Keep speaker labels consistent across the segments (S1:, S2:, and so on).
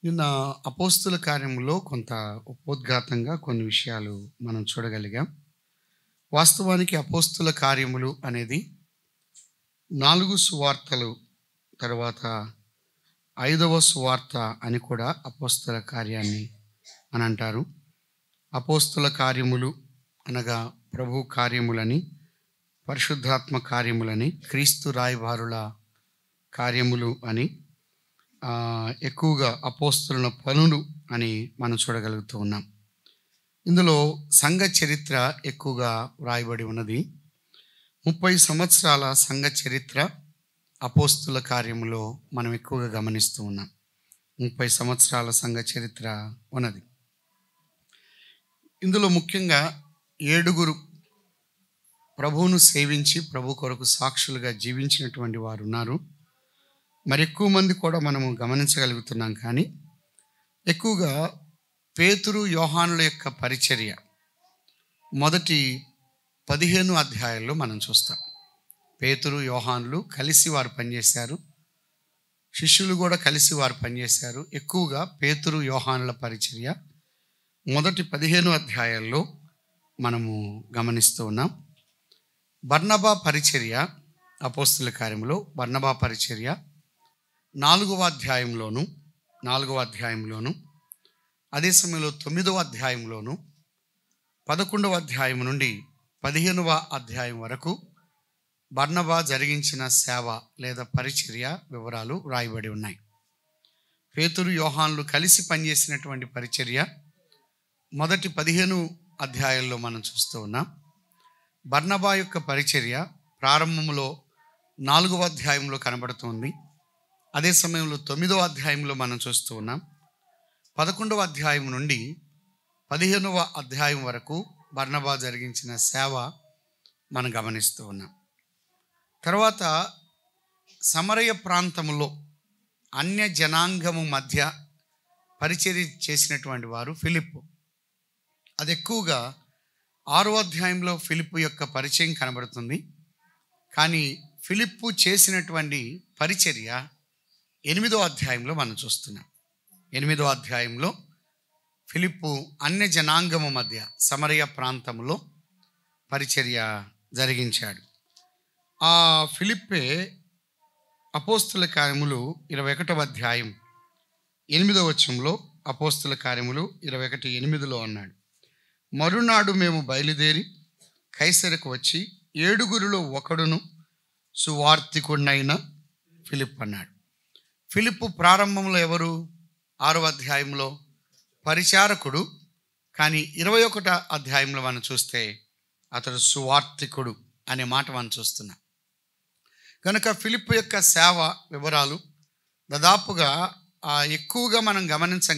S1: నిన్న అపోస్తుల కార్యములో కొంత ఉపోద్ఘాతంగా కొన్ని విషయాలు మనం చూడగలిగాం. వాస్తవానికి అపోస్తుల కార్యములు అనేది 4 సువార్తలు తర్వాత 5వ సువార్త అని కూడా అపోస్తుల కార్యాన్ని అని అంటారు. అపోస్తుల కార్యములు అనగా ప్రభు కార్యములని, పరిశుద్ధాత్మ కార్యములని, క్రీస్తు రాయబారుల కార్యములు అని, ఎక్కువగా అపోస్తుల పనులు అని మనం చూడగలుగుతూ ఉన్నాం. ఇందులో సంఘ చరిత్ర ఎక్కువగా వ్రాయబడి ఉన్నది. 30 సంవత్సరాల సంఘ చరిత్ర అపోస్తుల కార్యములో మనం ఎక్కువగా గమనిస్తూ ఉన్నాం. 30 సంవత్సరాల సంఘ చరిత్ర ఉన్నది. ఇందులో ముఖ్యంగా 7 ప్రభువును సేవించి ప్రభు కొరకు సాక్షులుగా జీవించినటువంటి వారు ఉన్నారు. మరి ఎక్కువ మంది కూడా మనము గమనించగలుగుతున్నాం. కానీ ఎక్కువగా పేతురు యోహానుల యొక్క పరిచర్య మొదటి 15 అధ్యాయాల్లో మనం చూస్తాం. పేతురు యోహానులు కలిసి వారు పనిచేశారు, శిష్యులు కూడా కలిసి వారు పనిచేశారు. ఎక్కువగా పేతురు యోహానుల పరిచర్య మొదటి 15 అధ్యాయాల్లో మనము గమనిస్తూ ఉన్నాం. బర్నబా పరిచర్య అపోస్తుల కార్యములో బర్నబా పరిచర్య 4వ అధ్యాయంలోను, అదే సమయంలో 9వ అధ్యాయంలోను, 11వ అధ్యాయం నుండి 15వ అధ్యాయం వరకు బర్నబా జరిగించిన సేవ లేదా పరిచర్య వివరాలు రాయబడి ఉన్నాయి. పేతురు యోహానులు కలిసి పనిచేసినటువంటి పరిచర్య మొదటి 15 అధ్యాయాల్లో మనం చూస్తూ ఉన్నాం. బర్నబా యొక్క పరిచర్య ప్రారంభంలో 4వ అధ్యాయంలో కనబడుతుంది. అదే సమయంలో 9వ అధ్యాయంలో మనం చూస్తూ ఉన్నాం. 11వ అధ్యాయం నుండి 15వ అధ్యాయం వరకు బర్నబా జరిగించిన సేవ మనం గమనిస్తూ ఉన్నాం. తర్వాత సమరయ ప్రాంతంలో అన్య జనాంగము మధ్య పరిచర్య చేసినటువంటి వారు ఫిలిప్పు. అది ఎక్కువగా 6వ అధ్యాయంలో ఫిలిప్పు యొక్క పరిచయం కనబడుతుంది. కానీ ఫిలిప్పు చేసినటువంటి పరిచర్య 8వ అధ్యాయంలో మనం చూస్తున్నాం. 8వ అధ్యాయంలో ఫిలిప్పు అన్య జనాంగము మధ్య సమరయ ప్రాంతంలో పరిచర్య జరిగించాడు. ఆ ఫిలిప్పే అపోస్తుల కార్యములు 21వ అధ్యాయం 8వ వచనంలో అపోస్తుల కార్యములు 21:8 అన్నాడు, మరునాడు మేము బయలుదేరి కైసరకు వచ్చి 7 ఒకడును సువార్తికుడైన ఫిలిప్ అన్నాడు. ఫిలిప్పు ప్రారంభంలో ఎవరు? 6వ అధ్యాయంలో పరిచారకుడు. కానీ 21వ అధ్యాయంలో మనం చూస్తే అతడు సువార్తికుడు అనే మాట మనం చూస్తున్నాం. కనుక ఫిలిప్పు యొక్క సేవ వివరాలు దాదాపుగా ఎక్కువగా మనం గమనించం,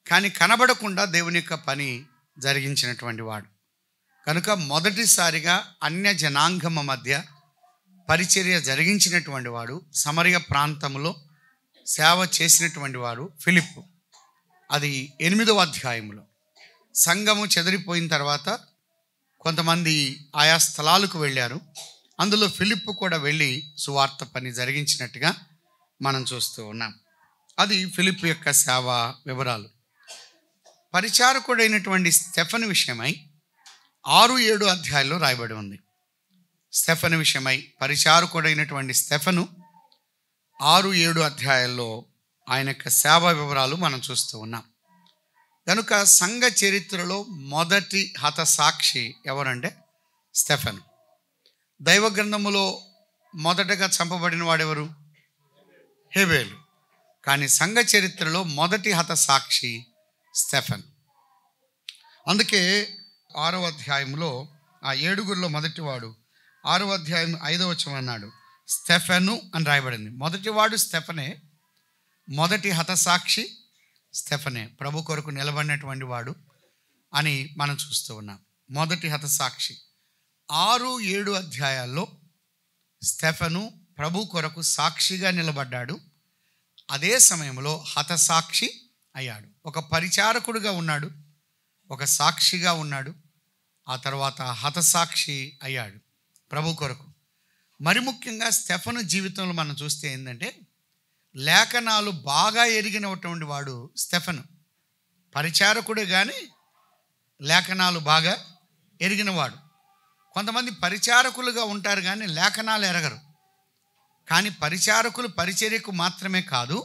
S1: కానీ కనబడకుండా దేవుని యొక్క పని జరిగించినటువంటి వాడు. కనుక మొదటిసారిగా అన్య జనాంగమ మధ్య పరిచర్య జరిగించినటువంటి వాడు, సమరయ ప్రాంతంలో సేవ చేసినటువంటి వాడు ఫిలిప్పు. అది 8వ అధ్యాయంలో. సంఘము చెదిరిపోయిన తర్వాత కొంతమంది ఆయా స్థలాలకు వెళ్ళారు. అందులో ఫిలిప్పు కూడా వెళ్ళి సువార్త పని జరిగించినట్టుగా మనం చూస్తూ ఉన్నాం. అది ఫిలిప్పు యొక్క సేవ వివరాలు. పరిచారకుడైనటువంటి స్టెఫను విషయమై 6-7 అధ్యాయాల్లో రాయబడి ఉంది. స్టెఫను విషయమై పరిచారకుడైనటువంటి స్టెఫను 6-7 అధ్యాయాల్లో ఆయన యొక్క సేవా వివరాలు మనం చూస్తూ ఉన్నాం. కనుక సంఘ చరిత్రలో మొదటి హతసాక్షి ఎవరంటే స్టెఫను. దైవ గ్రంథములో మొదటగా చంపబడిన వాడెవరు? హేబేలు. కానీ సంఘ చరిత్రలో మొదటి హతసాక్షి స్టెఫను. అందుకే 6వ అధ్యాయంలో ఆ 7 మొదటివాడు 6వ అధ్యాయం 5వ వచనం అన్నాడు, స్టెఫను అని రాయబడింది. మొదటివాడు స్టెఫనే, మొదటి హతసాక్షి స్టెఫనే, ప్రభు కొరకు నిలబడినటువంటి వాడు అని మనం చూస్తూ ఉన్నాం. మొదటి హతసాక్షి. 6-7 అధ్యాయాల్లో స్టెఫను ప్రభు కొరకు సాక్షిగా నిలబడ్డాడు. అదే సమయంలో హతసాక్షి అయ్యాడు. ఒక పరిచారకుడుగా ఉన్నాడు, ఒక సాక్షిగా ఉన్నాడు, ఆ తర్వాత హతసాక్షి అయ్యాడు ప్రభు కొరకు. మరి ముఖ్యంగా స్టెఫను జీవితంలో మనం చూస్తే ఏంటంటే లేఖనాలు బాగా ఎరిగినటువంటి వాడు స్టెఫను. పరిచారకుడే కానీ లేఖనాలు బాగా ఎరిగినవాడు. కొంతమంది పరిచారకులుగా ఉంటారు కానీ లేఖనాలు ఎరగరు. కానీ పరిచారకులు పరిచర్యకు మాత్రమే కాదు,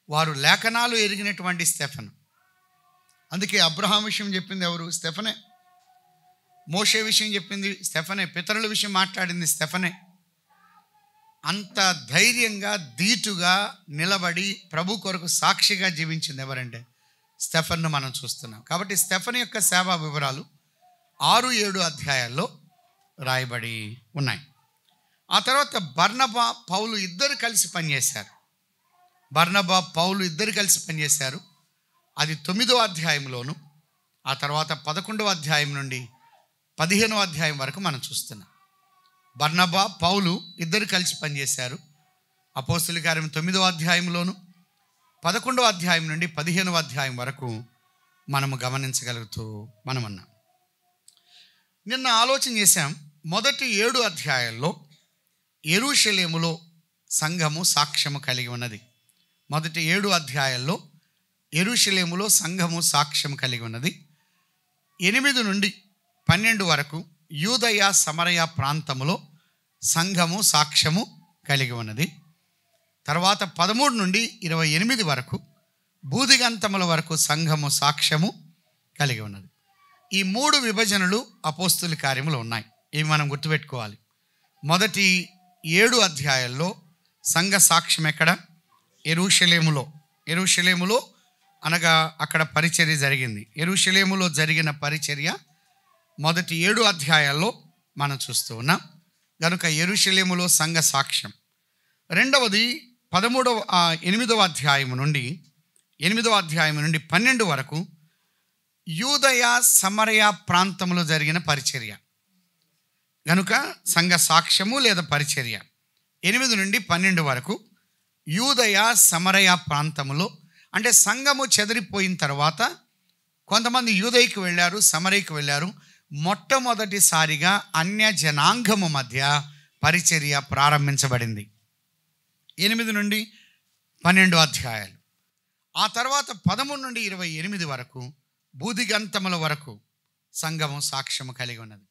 S1: వారు లేఖనాలు ఎరిగినటువంటి స్టెఫను. అందుకే అబ్రహాం విషయం చెప్పింది ఎవరు? స్టెఫనే. మోషే విషయం చెప్పింది స్టెఫనే. పితరుల విషయం మాట్లాడింది స్టెఫనే. అంత ధైర్యంగా ధీటుగా నిలబడి ప్రభు కొరకు సాక్షిగా జీవించింది ఎవరంటే స్టెఫన్ను మనం చూస్తున్నాం. కాబట్టి స్టెఫన్ యొక్క సేవా వివరాలు 6-7 అధ్యాయాల్లో రాయబడి ఉన్నాయి. ఆ తర్వాత బర్నబా పౌలు ఇద్దరు కలిసి పనిచేశారు. బర్నబా పౌలు ఇద్దరు కలిసి పనిచేశారు. అది 9వ అధ్యాయంలోను, ఆ తర్వాత 11వ అధ్యాయం నుండి 15వ అధ్యాయం వరకు మనం చూస్తున్నాం. బర్నబా పౌలు ఇద్దరు కలిసి పనిచేశారు. అపోస్తలుల కార్యం 9వ అధ్యాయంలోను, 11వ అధ్యాయం నుండి 15వ అధ్యాయం వరకు మనము గమనించగలుగుతూ మనమన్నాం. నిన్న ఆలోచన చేశాం, మొదటి 7 అధ్యాయాల్లో యెరూషలేములో సంఘము సాక్ష్యము కలిగి ఉన్నది. మొదటి 7 అధ్యాయాల్లో యెరూషలేములో సంఘము సాక్ష్యం కలిగి ఉన్నది. 8 నుండి 12 వరకు యూదయ సమరయ ప్రాంతములో సంఘము సాక్ష్యము కలిగి ఉన్నది. తర్వాత 13 నుండి 28 వరకు బూదిగంతముల వరకు సంఘము సాక్ష్యము కలిగి ఉన్నది. ఈ 3 విభజనలు అపోస్తుల కార్యములు ఉన్నాయి. ఇవి మనం గుర్తుపెట్టుకోవాలి. మొదటి 7 అధ్యాయాల్లో సంఘ సాక్ష్యం ఎక్కడ? యెరూషలేములో అనగా అక్కడ పరిచర్య జరిగింది. యెరూషలేములో జరిగిన పరిచర్య మొదటి 7 అధ్యాయాల్లో మనం చూస్తూ ఉన్నాం. కనుక యెరూషలేములో సంఘ సాక్ష్యం. రెండవది 8వ అధ్యాయం నుండి 12 వరకు యూదయ సమరయ ప్రాంతంలో జరిగిన పరిచర్య. కనుక సంఘ సాక్ష్యము లేదా పరిచర్య 8 నుండి 12 వరకు యూదయ సమరయ ప్రాంతంలో, అంటే సంఘము చెదిరిపోయిన తర్వాత కొంతమంది యూదయకి వెళ్ళారు, సమరయకి వెళ్ళారు. మొట్టమొదటిసారిగా అన్య జనాంగము మధ్య పరిచర్య ప్రారంభించబడింది. 8 నుండి 12 అధ్యాయాలు. ఆ తర్వాత 13 నుండి 28 వరకు బూదిగంతముల వరకు సంఘము సాక్ష్యము కలిగి ఉన్నది.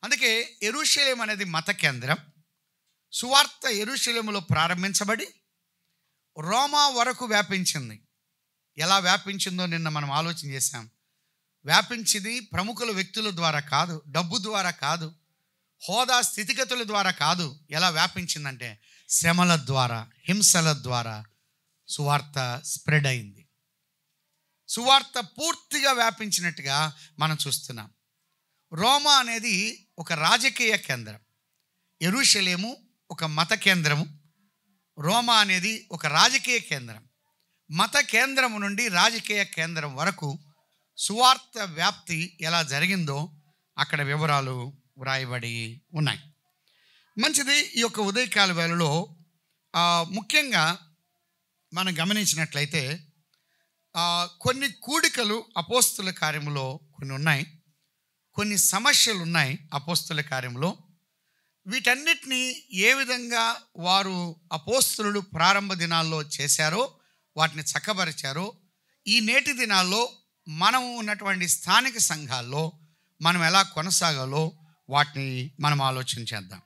S1: అందుకే యెరూషలేం అనేది మత కేంద్రం. సువార్త యెరూషలేములో ప్రారంభించబడి రోమా వరకు వ్యాపించింది. ఎలా వ్యాపించిందో నిన్న మనం ఆలోచన చేశాం. వ్యాపించింది ప్రముఖుల వ్యక్తుల ద్వారా కాదు, డబ్బు ద్వారా కాదు, హోదా స్థితిగతుల ద్వారా కాదు. ఎలా వ్యాపించిందంటే శ్రమల ద్వారా, హింసల ద్వారా సువార్త స్ప్రెడ్ అయింది. సువార్త పూర్తిగా వ్యాపించినట్టుగా మనం చూస్తున్నాం. రోమా అనేది ఒక రాజకీయ కేంద్రం, యెరూషలేము ఒక మత కేంద్రము, రోమా అనేది ఒక రాజకీయ కేంద్రం. మత కేంద్రం నుండి రాజకీయ కేంద్రం వరకు సువార్త వ్యాప్తి ఎలా జరిగిందో అక్కడ వివరాలు వ్రాయబడి ఉన్నాయి. మంచిది. ఈ యొక్క ఉదయకాల వేళలో ముఖ్యంగా మనం గమనించినట్లయితే కొన్ని కూడికలు అపోస్తుల కార్యములో కొన్ని ఉన్నాయి, కొన్ని సమస్యలు ఉన్నాయి అపోస్తుల కార్యంలో. వీటన్నిటినీ ఏ విధంగా వారు అపోస్తులు ప్రారంభ దినాల్లో చేశారో, వాటిని చక్కబరిచారో, ఈ నేటి దినాల్లో మనం ఉన్నటువంటి స్థానిక సంఘాల్లో మనం ఎలా కొనసాగాలో వాటిని మనం ఆలోచన చేద్దాం.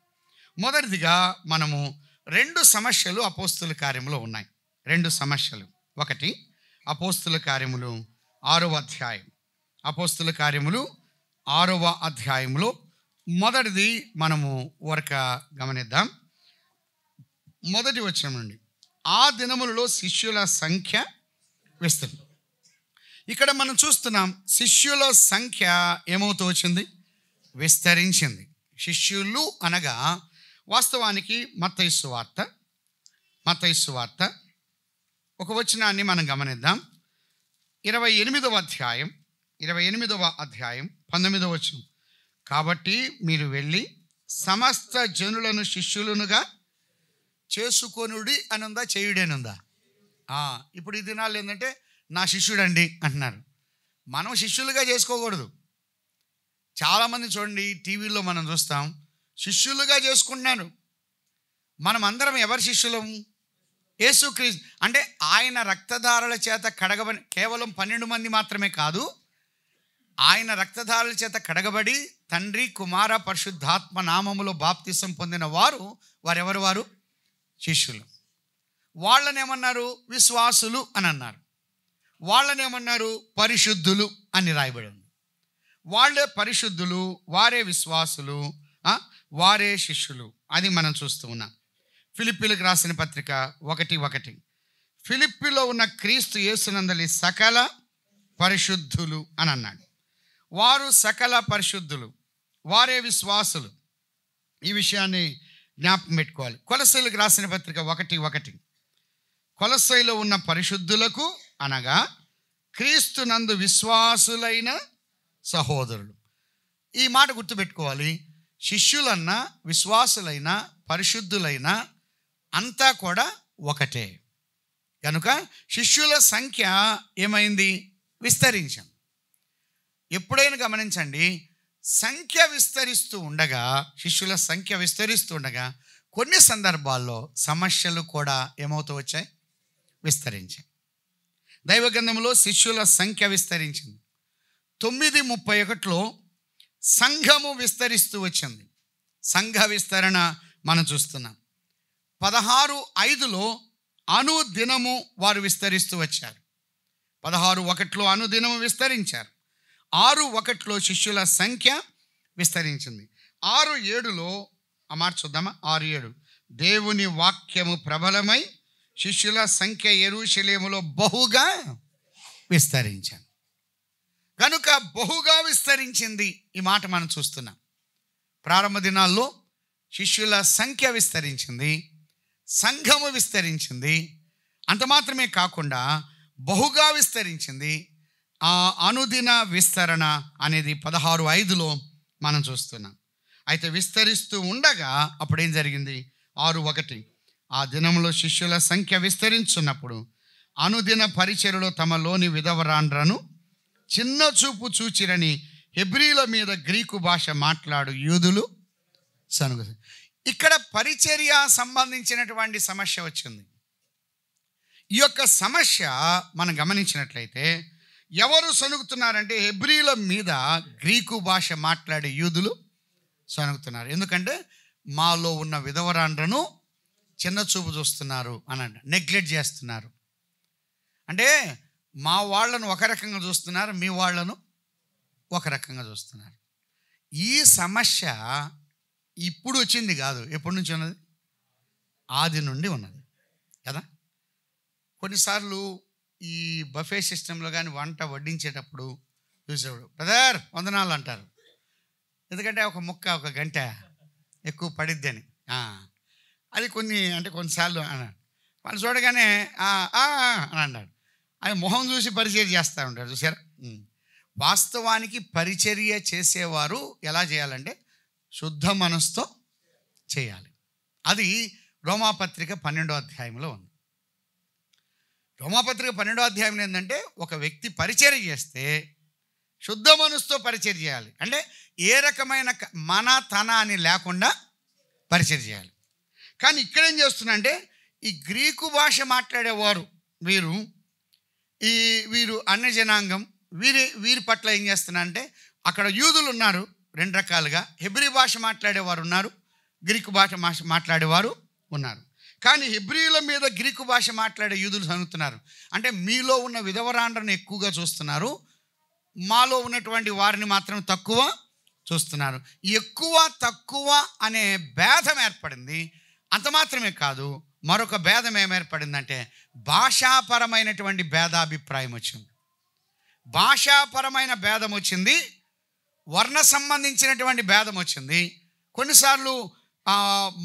S1: మొదటిదిగా మనము 2 సమస్యలు అపోస్తుల కార్యములో ఉన్నాయి. 2 సమస్యలు. ఒకటి అపోస్తుల కార్యములు 6వ అధ్యాయం. అపోస్తుల కార్యములు 6వ అధ్యాయంలో మొదటిది మనము గమనిద్దాం. మొదటి వచనం నుండి, ఆ దినములలో శిష్యుల సంఖ్య విస్తరించింది. ఇక్కడ మనం చూస్తున్నాం, శిష్యుల సంఖ్య ఏమవుతూ వచ్చింది? విస్తరించింది. శిష్యులు అనగా వాస్తవానికి మత్తయి సువార్త ఒక వచనాన్ని మనం గమనిద్దాం. 28వ అధ్యాయం 19వ వచనం. కాబట్టి మీరు వెళ్ళి సమస్త జనులను శిష్యులనుగా చేసుకొనుడి అని ఉందా, చేయుడేనుందా? ఇప్పుడు ఈ దినాలు ఏంటంటే నా శిష్యుడండి అంటున్నారు. మనం శిష్యులుగా చేసుకోకూడదు. చాలామంది చూడండి, టీవీలో మనం చూస్తాం, శిష్యులుగా చేసుకుంటున్నారు. మనం అందరం ఎవరి శిష్యులము? యేసుక్రీస్తు అంటే ఆయన రక్తధారల చేత కడగబడి, కేవలం 12 మంది మాత్రమే కాదు, ఆయన రక్తధారల చేత కడగబడి తండ్రి కుమార పరిశుద్ధాత్మ నామములో బాప్తిసం పొందిన వారెవరు? వారు శిష్యులు. వాళ్ళనేమన్నారు? విశ్వాసులు అని అన్నారు. వాళ్ళనేమన్నారు? పరిశుద్ధులు అని రాయబడి ఉంది. వాళ్ళే పరిశుద్ధులు, వారే విశ్వాసులు, వారే శిష్యులు. అది మనం చూస్తూ ఉన్నాం. ఫిలిప్పీలకు రాసిన పత్రిక 1:1 ఫిలిప్పీలో ఉన్న క్రీస్తు యేసునందలి సకల పరిశుద్ధులు అని అన్నాడు. వారు సకల పరిశుద్ధులు, వారే విశ్వాసులు. ఈ విషయాన్ని జ్ఞాపకం పెట్టుకోవాలి. కొలస్సీలకు రాసిన పత్రిక 1:1 కొలస్సీలో ఉన్న పరిశుద్ధులకు అనగా క్రీస్తునందు విశ్వాసులైన సహోదరులు. ఈ మాట గుర్తుపెట్టుకోవాలి. శిష్యులన్నా, విశ్వాసులైన, పరిశుద్ధులైన అంతా కూడా ఒకటే. కనుక శిష్యుల సంఖ్య ఏమైంది? విస్తరించాం. ఎప్పుడైనా గమనించండి, సంఖ్య విస్తరిస్తూ ఉండగా, శిష్యుల సంఖ్య విస్తరిస్తూ ఉండగా కొన్ని సందర్భాల్లో సమస్యలు కూడా ఏమవుతూ వచ్చాయి? విస్తరించాయి. దైవగ్రంథంలో శిష్యుల సంఖ్య విస్తరించింది. 9:31 సంఘము విస్తరిస్తూ వచ్చింది. సంఘ విస్తరణ మనం చూస్తున్నాం. 16:5 అనుదినము వారు విస్తరిస్తూ వచ్చారు. 16:1 అనుదినము విస్తరించారు. 6:1 శిష్యుల సంఖ్య విస్తరించింది. 6:7 ఆ మాట చూద్దామా? 6:7 దేవుని వాక్యము ప్రబలమై శిష్యుల సంఖ్య యెరూషలేములో బహుగా విస్తరించాను. కనుక బహుగా విస్తరించింది. ఈ మాట మనం చూస్తున్నాం. ప్రారంభ దినాల్లో శిష్యుల సంఖ్య విస్తరించింది, సంఘము విస్తరించింది. అంత మాత్రమే కాకుండా బహుగా విస్తరించింది. ఆ అనుదిన విస్తరణ అనేది 16:5 మనం చూస్తున్నాం. అయితే విస్తరిస్తూ ఉండగా అప్పుడేం జరిగింది? 6:1 ఆ దినంలో శిష్యుల సంఖ్య విస్తరించున్నప్పుడు అనుదిన పరిచర్యలో తమలోని విధవరాండ్రను చిన్న చూపు చూచిరని హెబ్రీల మీద గ్రీకు భాష మాట్లాడు యూదులు సనుగు. ఇక్కడ పరిచర్య సంబంధించినటువంటి సమస్య వచ్చింది. ఈ యొక్క సమస్య మనం గమనించినట్లయితే ఎవరు సనుగుతున్నారంటే హెబ్రీల మీద గ్రీకు భాష మాట్లాడే యూదులు సనుగుతున్నారు. ఎందుకంటే మాలో ఉన్న విధవరాండ్రను చిన్న చూపు చూస్తున్నారు అని నెగ్లెక్ట్ చేస్తున్నారు. అంటే మా వాళ్ళను ఒక రకంగా చూస్తున్నారు, మీ వాళ్ళను ఒక రకంగా చూస్తున్నారు. ఈ సమస్య ఇప్పుడు వచ్చింది కాదు. ఎప్పటి నుంచి ఉన్నది? ఆది నుండి ఉన్నది కదా. కొన్నిసార్లు ఈ బఫే సిస్టంలో కానీ వంట వడ్డించేటప్పుడు చూసేవాడు బ్రదర్ వందనాలు అంటారు. ఎందుకంటే ఒక ముక్క ఒక గంట ఎక్కువ పడిద్ది అని. అది కొన్నిసార్లు అన్నాడు. వాళ్ళు చూడగానే అని అన్నాడు. ఆయన మొహం చూసి పరిచర్య చేస్తూ ఉంటాడు. చూసారా? వాస్తవానికి పరిచర్య చేసేవారు ఎలా చేయాలంటే శుద్ధ మనసుతో చేయాలి. అది రోమాపత్రిక 12వ అధ్యాయంలో ఉంది. రోమాపత్రిక 12వ అధ్యాయం ఏంటంటే ఒక వ్యక్తి పరిచర్య చేస్తే శుద్ధ మనసుతో పరిచర్య చేయాలి. అంటే ఏ రకమైన తన అని లేకుండా పరిచర్య చేయాలి. కానీ ఇక్కడేం చేస్తున్నా అంటే ఈ గ్రీకు భాష మాట్లాడేవారు వీరు అన్య జనాంగం, వీరి పట్ల ఏం చేస్తున్నా అంటే అక్కడ యూదులు ఉన్నారు 2 రకాలుగా. హెబ్రీ భాష మాట్లాడేవారు ఉన్నారు, గ్రీకు భాష మాట్లాడేవారు ఉన్నారు. కానీ హెబ్రీల మీద గ్రీకు భాష మాట్లాడే యూదులు సనుగుతున్నారు. అంటే మీలో ఉన్న విధవరాండ్రను ఎక్కువగా చూస్తున్నారు, మాలో ఉన్నటువంటి వారిని మాత్రం తక్కువ చూస్తున్నారు. ఎక్కువ తక్కువ అనే భేదం ఏర్పడింది. అంత మాత్రమే కాదు, మరొక భేదం ఏర్పడిందంటే భాషాపరమైనటువంటి భేదాభిప్రాయం వచ్చింది. భాషాపరమైన భేదం వచ్చింది, వర్ణ సంబంధించినటువంటి భేదం వచ్చింది. కొన్నిసార్లు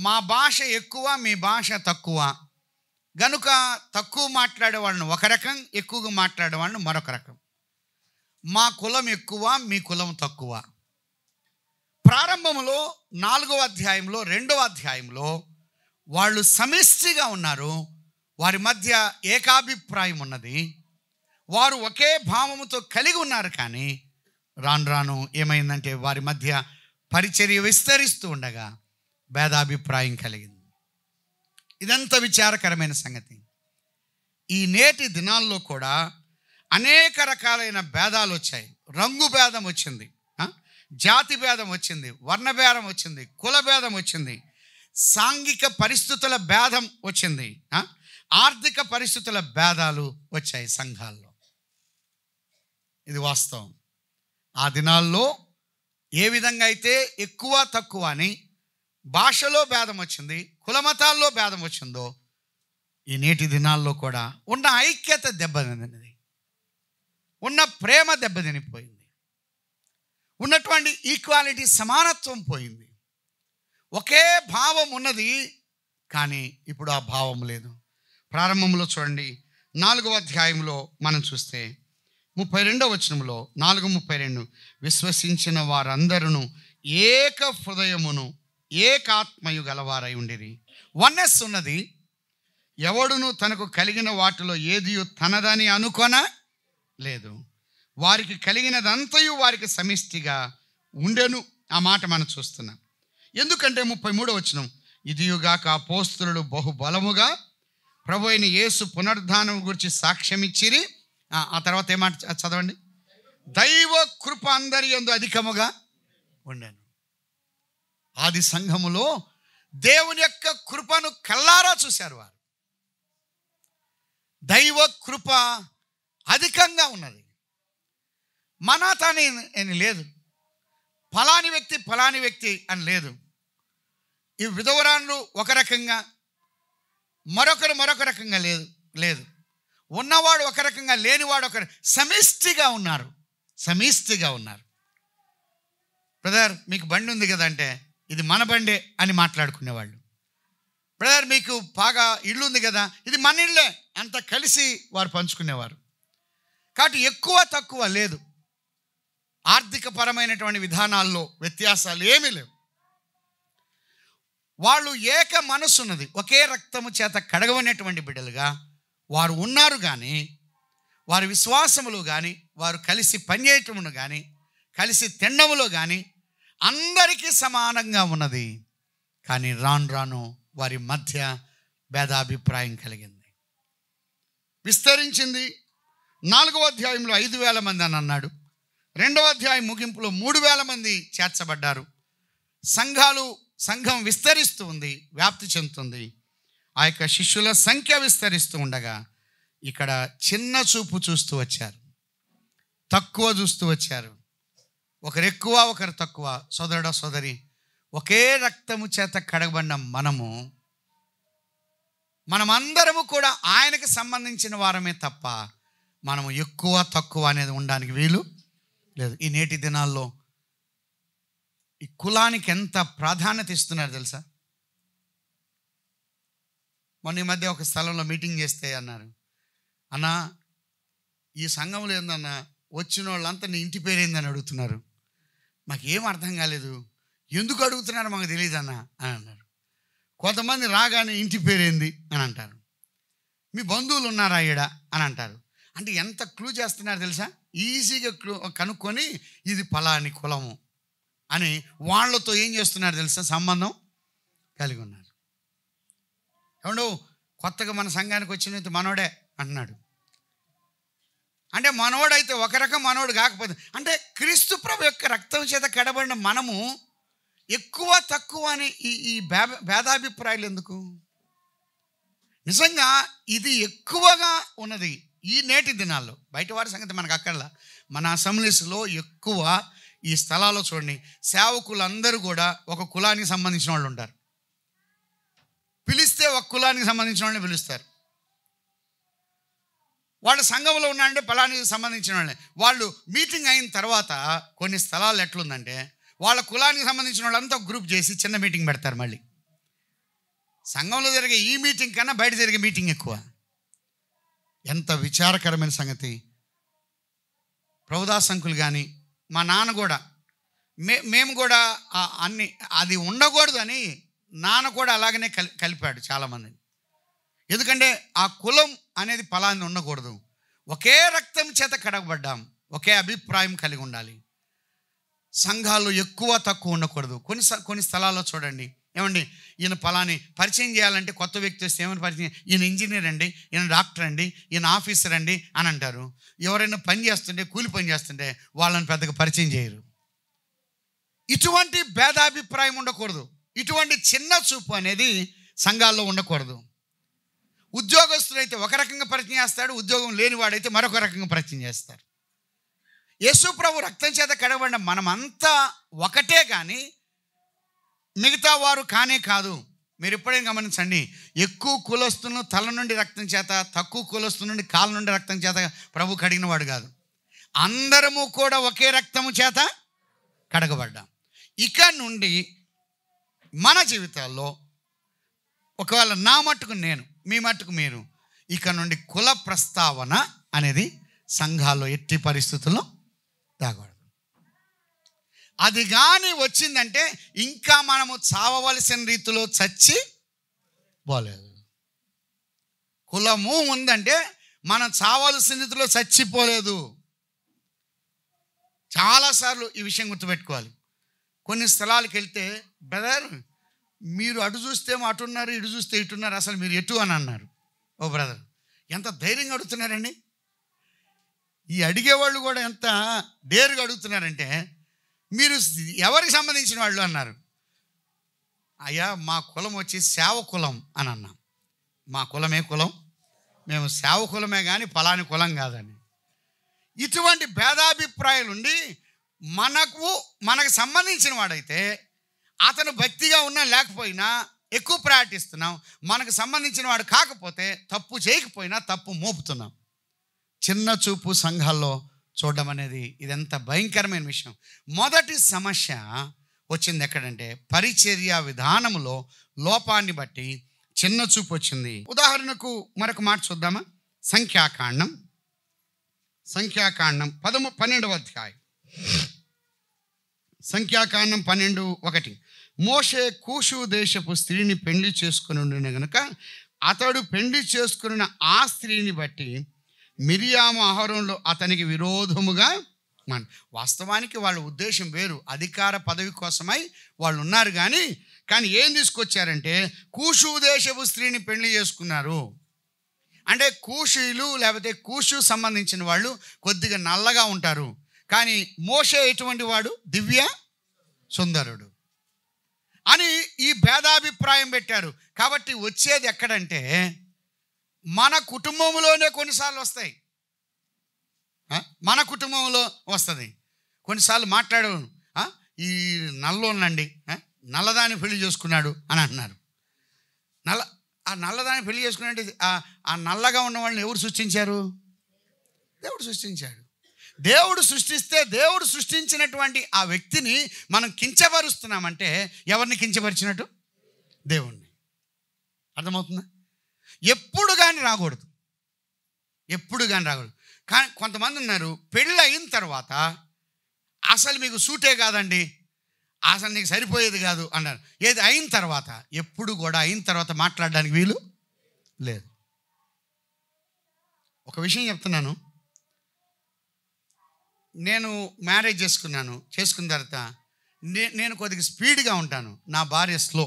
S1: మా భాష ఎక్కువ, మీ భాష తక్కువ, గనుక తక్కువ మాట్లాడే వాళ్ళని ఒక రకం, ఎక్కువగా మాట్లాడే వాళ్ళని మరొక రకం. మా కులం ఎక్కువ, మీ కులం తక్కువ. ప్రారంభంలో 4వ అధ్యాయంలో 2వ అధ్యాయంలో వాళ్ళు సమిష్టిగా ఉన్నారు, వారి మధ్య ఏకాభిప్రాయం ఉన్నది, వారు ఒకే భావముతో కలిగి ఉన్నారు. కానీ రాను రాను ఏమైందంటే వారి మధ్య పరిచర్య విస్తరిస్తూ ఉండగా భేదాభిప్రాయం కలిగింది. ఇదంతా విచారకరమైన సంగతి. ఈ నేటి దినాల్లో కూడా అనేక రకాలైన భేదాలు వచ్చాయి. రంగు భేదం వచ్చింది, జాతి భేదం వచ్చింది, వర్ణ భేదం వచ్చింది, కుల భేదం వచ్చింది, సాంఘిక పరిస్థితుల భేదం వచ్చింది, ఆర్థిక పరిస్థితుల భేదాలు వచ్చాయి సంఘాల్లో. ఇది వాస్తవం. ఆ దినాల్లో ఏ విధంగా అయితే ఎక్కువ తక్కువ అని భాషలో భేదం వచ్చింది, కులమతాల్లో భేదం వచ్చిందో, ఈ నేటి దినాల్లో కూడా ఉన్న ఐక్యత దెబ్బతిన్నది, ఉన్న ప్రేమ దెబ్బతినిపోయింది, ఉన్నటువంటి ఈక్వాలిటీ సమానత్వం పోయింది. ఒకే భావం ఉన్నది, కానీ ఇప్పుడు ఆ భావం లేదు. ప్రారంభంలో చూడండి, 4వ అధ్యాయంలో మనం చూస్తే 32వ వచనంలో 4:32, విశ్వసించిన వారందరూ ఏక హృదయమును ఏకాత్మయు గలవారై ఉండిరి. వన్నెస్ ఉన్నది. ఎవడును తనకు కలిగిన వాటిలో ఏదియు తనదని అనుకొన లేదు. వారికి కలిగినదంతయు వారికి సమిష్టిగా ఉండెను. ఆ మాట మనం చూస్తున్నాం. ఎందుకంటే 33వ వచనం, ఇదియుగాక అపోస్తలులు బహుబలముగా ప్రభు అయిన యేసు పునరుద్ధానం గురించి సాక్ష్యం ఇచ్చిరి. ఆ తర్వాత ఏమాట చదవండి, దైవ కృప అందరి యందు అధికముగా ఉండెను. ఆది సంఘములో దేవుని యొక్క కృపను కల్లారా చూశారు వారు. దైవ కృప అధికంగా ఉన్నది. మనాతాని అని లేదు, ఫలాని వ్యక్తి అని లేదు. ఈ విధవరాన్లు ఒక రకంగా, మరొక రకంగా లేదు. ఉన్నవాడు ఒక రకంగా, లేనివాడు ఒక సమిష్టిగా ఉన్నారు. బ్రదర్ మీకు బండి ఉంది కదా అంటే, ఇది మన బండే అని మాట్లాడుకునేవాళ్ళు. బ్రదర్ మీకు బాగా ఇల్లు ఉంది కదా, ఇది మన ఇళ్ళే అంత కలిసి వారు పంచుకునేవారు. కాబట్టి ఎక్కువ తక్కువ లేదు. ఆర్థిక పరమైనటువంటి విధానాల్లో వ్యత్యాసాలు ఏమీ లేవు. వాళ్ళు ఏక మనస్సున్నది, ఒకే రక్తము చేత కడగబడినటువంటి బిడ్డలుగా వారు ఉన్నారు. కానీ వారి విశ్వాసములు కానీ, వారు కలిసి పనిచేయటమును కానీ, కలిసి తినడములో కానీ అందరికీ సమానంగా ఉన్నది. కానీ రాను వారి మధ్య భేదాభిప్రాయం కలిగింది, విస్తరించింది. 4వ అధ్యాయంలో 5,000 మంది అని అన్నాడు. 2వ అధ్యాయం ముగింపులో 3,000 మంది చేర్చబడ్డారు. సంఘం విస్తరిస్తూ ఉంది, వ్యాప్తి చెందుతుంది. ఆ యొక్క శిష్యుల సంఖ్య విస్తరిస్తూ ఉండగా ఇక్కడ చిన్న చూపు చూస్తూ వచ్చారు, తక్కువ చూస్తూ వచ్చారు. ఒకరు ఎక్కువ, ఒకరు తక్కువ. సోదరుడా సోదరి, ఒకే రక్తము చేత కడగబడిన మనమందరము కూడా ఆయనకు సంబంధించిన వారమే తప్ప మనము ఎక్కువ తక్కువ అనేది ఉండడానికి వీలు లేదు. ఈ నేటి దినాల్లో ఈ కులానికి ఎంత ప్రాధాన్యత ఇస్తున్నారు తెలుసా? మొన్న ఈ మధ్య ఒక స్థలంలో మీటింగ్ చేస్తే అన్నారు, అన్నా ఈ సంఘంలో ఏందన్నా వచ్చిన వాళ్ళంతా నీ ఇంటి పేరేందని అడుగుతున్నారు. మాకేం అర్థం కాలేదు, ఎందుకు అడుగుతున్నారో మాకు తెలియదు అన్న అని అన్నారు. కొంతమంది రాగానే ఇంటి పేరేంది అని అంటారు, మీ బంధువులు ఉన్నారా ఈడ అని అంటారు. అంటే ఎంత క్లూ చేస్తున్నారు తెలుసా? ఈజీగా కనుక్కొని ఇది ఫలాని కులము అని వాళ్ళతో ఏం చేస్తున్నారు తెలుసా? సంబంధం కలిగి ఉన్నారు. ఏమండు కొత్తగా మన సంఘానికి వచ్చిన మనోడే అంటున్నాడు. అంటే మనోడైతే ఒక రకం, మనోడు కాకపోతే అంటే క్రీస్తు ప్రభు యొక్క రక్తం చేత కడబడిన మనము ఎక్కువ తక్కువ అని ఈ భేదాభిప్రాయాలు ఎందుకు? నిజంగా ఇది ఎక్కువగా ఉన్నది ఈ నేటి దినాల్లో. బయట వారి సంగతి మనకు అక్కర్లా. మన అసెంబ్లీస్లో ఎక్కువ ఈ స్థలాల్లో చూడండి, సేవకులందరూ కూడా ఒక కులానికి సంబంధించిన వాళ్ళు ఉంటారు. పిలిస్తే ఒక కులానికి సంబంధించిన వాళ్ళని పిలుస్తారు. వాళ్ళ సంఘంలో ఉన్నారంటే ఫలానికి సంబంధించిన వాళ్ళని. వాళ్ళు మీటింగ్ అయిన తర్వాత కొన్ని స్థలాలు ఎట్లుందంటే వాళ్ళ కులానికి సంబంధించిన వాళ్ళంతా గ్రూప్ చేసి చిన్న మీటింగ్ పెడతారు. మళ్ళీ సంఘంలో జరిగే ఈ మీటింగ్ కన్నా బయట జరిగే మీటింగ్ ఎక్కువ. ఎంత విచారకరమైన సంగతి. ప్రభుదాస్ అంకుల్ కానీ మా నాన్న కూడా మేము కూడా అన్ని అది ఉండకూడదు అని నాన్న కూడా అలాగనే కలిపాడు చాలామందిని. ఎందుకంటే ఆ కులం అనేది ఫలాన్ని ఉండకూడదు. ఒకే రక్తం చేత కడగబడ్డాం, ఒకే అభిప్రాయం కలిగి ఉండాలి. సంఘాలు ఎక్కువ తక్కువ ఉండకూడదు. కొన్ని స్థలాల్లో చూడండి ఏమండి ఈయన పలాని పరిచయం చేయాలంటే కొత్త వ్యక్తి వస్తే ఏమైనా పరిచయం, ఈయన ఇంజనీర్ అండి, ఈయన డాక్టర్ అండి, ఈయన ఆఫీసర్ అండి అని అంటారు. ఎవరైనా పని చేస్తుంటే, కూలి పని చేస్తుంటే వాళ్ళని పెద్దగా పరిచయం చేయరు. ఇటువంటి భేదాభిప్రాయం ఉండకూడదు. ఇటువంటి చిన్న చూపు అనేది సంఘాల్లో ఉండకూడదు. ఉద్యోగస్తుడైతే ఒక రకంగా పరిచయం చేస్తాడు, ఉద్యోగం లేనివాడైతే మరొక రకంగా పరిచయం చేస్తారు. యేసు ప్రభు రక్తం చేత కడగబడిన మనమంతా ఒకటే, కానీ మిగతా వారు కానే కాదు. మీరు ఎప్పుడైనా గమనించండి, ఎక్కువ కులస్తులను తల నుండి రక్తం చేత, తక్కువ కులస్తు నుండి కాళ్ళ నుండి రక్తం చేత ప్రభు కడిగిన వాడు కాదు. అందరము కూడా ఒకే రక్తము చేత కడగబడ్డాం. ఇక నుండి మన జీవితాల్లో ఒకవేళ నా మట్టుకు నేను, మీ మట్టుకు మీరు, ఇక నుండి కుల ప్రస్తావన అనేది సంఘాల్లో ఎట్టి పరిస్థితుల్లో తాగకూడదు. అది కానీ వచ్చిందంటే ఇంకా మనము చావవలసిన రీతిలో చచ్చి పోలేదు. కులము ఉందంటే మనం చావలసిన రీతిలో చచ్చిపోలేదు. చాలాసార్లు ఈ విషయం గుర్తుపెట్టుకోవాలి. కొన్ని స్థలాలకు వెళ్తే, బ్రదర్ మీరు అటు చూస్తే అటున్నారు, ఇటు చూస్తే ఇటున్నారు, అసలు మీరు ఎటు అని అన్నారు. ఓ బ్రదర్, ఎంత ధైర్యంగా అడుగుతున్నారండి. ఈ అడిగేవాళ్ళు కూడా ఎంత డేరుగా అడుగుతున్నారంటే, మీరు ఎవరికి సంబంధించిన వాళ్ళు అన్నారు. అయ్యా మా కులం వచ్చి సేవ కులం అని అన్నాం. మా కులమే కులం, మేము సేవ కులమే కానీ ఫలాని కులం కాదని. ఇటువంటి భేదాభిప్రాయాలు ఉండి మనకు సంబంధించిన వాడైతే అతను భక్తిగా ఉన్నా లేకపోయినా ఎక్కువ ప్రయాటిస్తున్నాం. మనకు సంబంధించిన వాడు కాకపోతే, తప్పు చేయకపోయినా తప్పు మోపుతున్నాం. చిన్న చూపు సంఘాల్లో చూడడం అనేది ఇదంతా భయంకరమైన విషయం. మొదటి సమస్య వచ్చింది ఎక్కడంటే, పరిచర్య విధానంలో లోపాన్ని బట్టి చిన్న చూపు వచ్చింది. ఉదాహరణకు మరొక మాట చూద్దామా? సంఖ్యాకాండం 12వ అధ్యాయం. సంఖ్యాకాండం 12:1. మోషే కూషు దేశపు స్త్రీని పెళ్లి చేసుకుని ఉండిన గనుక అతడు పెళ్లి చేసుకున్న ఆ స్త్రీని బట్టి మిరియాము అహరోనులు అతనికి విరోధముగా. వాస్తవానికి వాళ్ళ ఉద్దేశం వేరు, అధికార పదవి కోసమై వాళ్ళు ఉన్నారు. కానీ ఏం తీసుకొచ్చారంటే, కూషు దేశపు స్త్రీని పెళ్లి చేసుకున్నారు. అంటే కూషీలు లేకపోతే కూషు సంబంధించిన వాళ్ళు కొద్దిగా నల్లగా ఉంటారు. కానీ మోషే ఎటువంటి వాడు? దివ్య సుందరుడు అని ఈ భేదాభిప్రాయం పెట్టారు. కాబట్టి వచ్చేది ఎక్కడంటే, మన కుటుంబంలోనే కొన్నిసార్లు వస్తాయి. మన కుటుంబంలో వస్తుంది. కొన్నిసార్లు మాట్లాడను, ఈ నల్లోనండి నల్లదాన్ని పెళ్లి చేసుకున్నాడు అని అంటున్నారు. ఆ నల్లదాన్ని పెళ్లి చేసుకున్నాడు. ఆ నల్లగా ఉన్న వాళ్ళని ఎవరు సృష్టించారు? దేవుడు సృష్టించాడు. దేవుడు సృష్టిస్తే, దేవుడు సృష్టించినటువంటి ఆ వ్యక్తిని మనం కించపరుస్తున్నామంటే ఎవరిని కించపరిచినట్టు? దేవుణ్ణి. అర్థమవుతుందా? ఎప్పుడు కానీ రాకూడదు. కానీ కొంతమంది ఉన్నారు, పెళ్ళి అయిన తర్వాత అసలు మీకు సూటే కాదండి, అసలు నీకు సరిపోయేది కాదు అన్నారు. ఏది అయిన తర్వాత, ఎప్పుడు కూడా అయిన తర్వాత మాట్లాడడానికి వీలు లేదు. ఒక విషయం చెప్తున్నాను. నేను మ్యారేజ్ చేసుకున్న తర్వాత నేను కొద్దిగా స్పీడ్గా ఉంటాను, నా భార్య స్లో.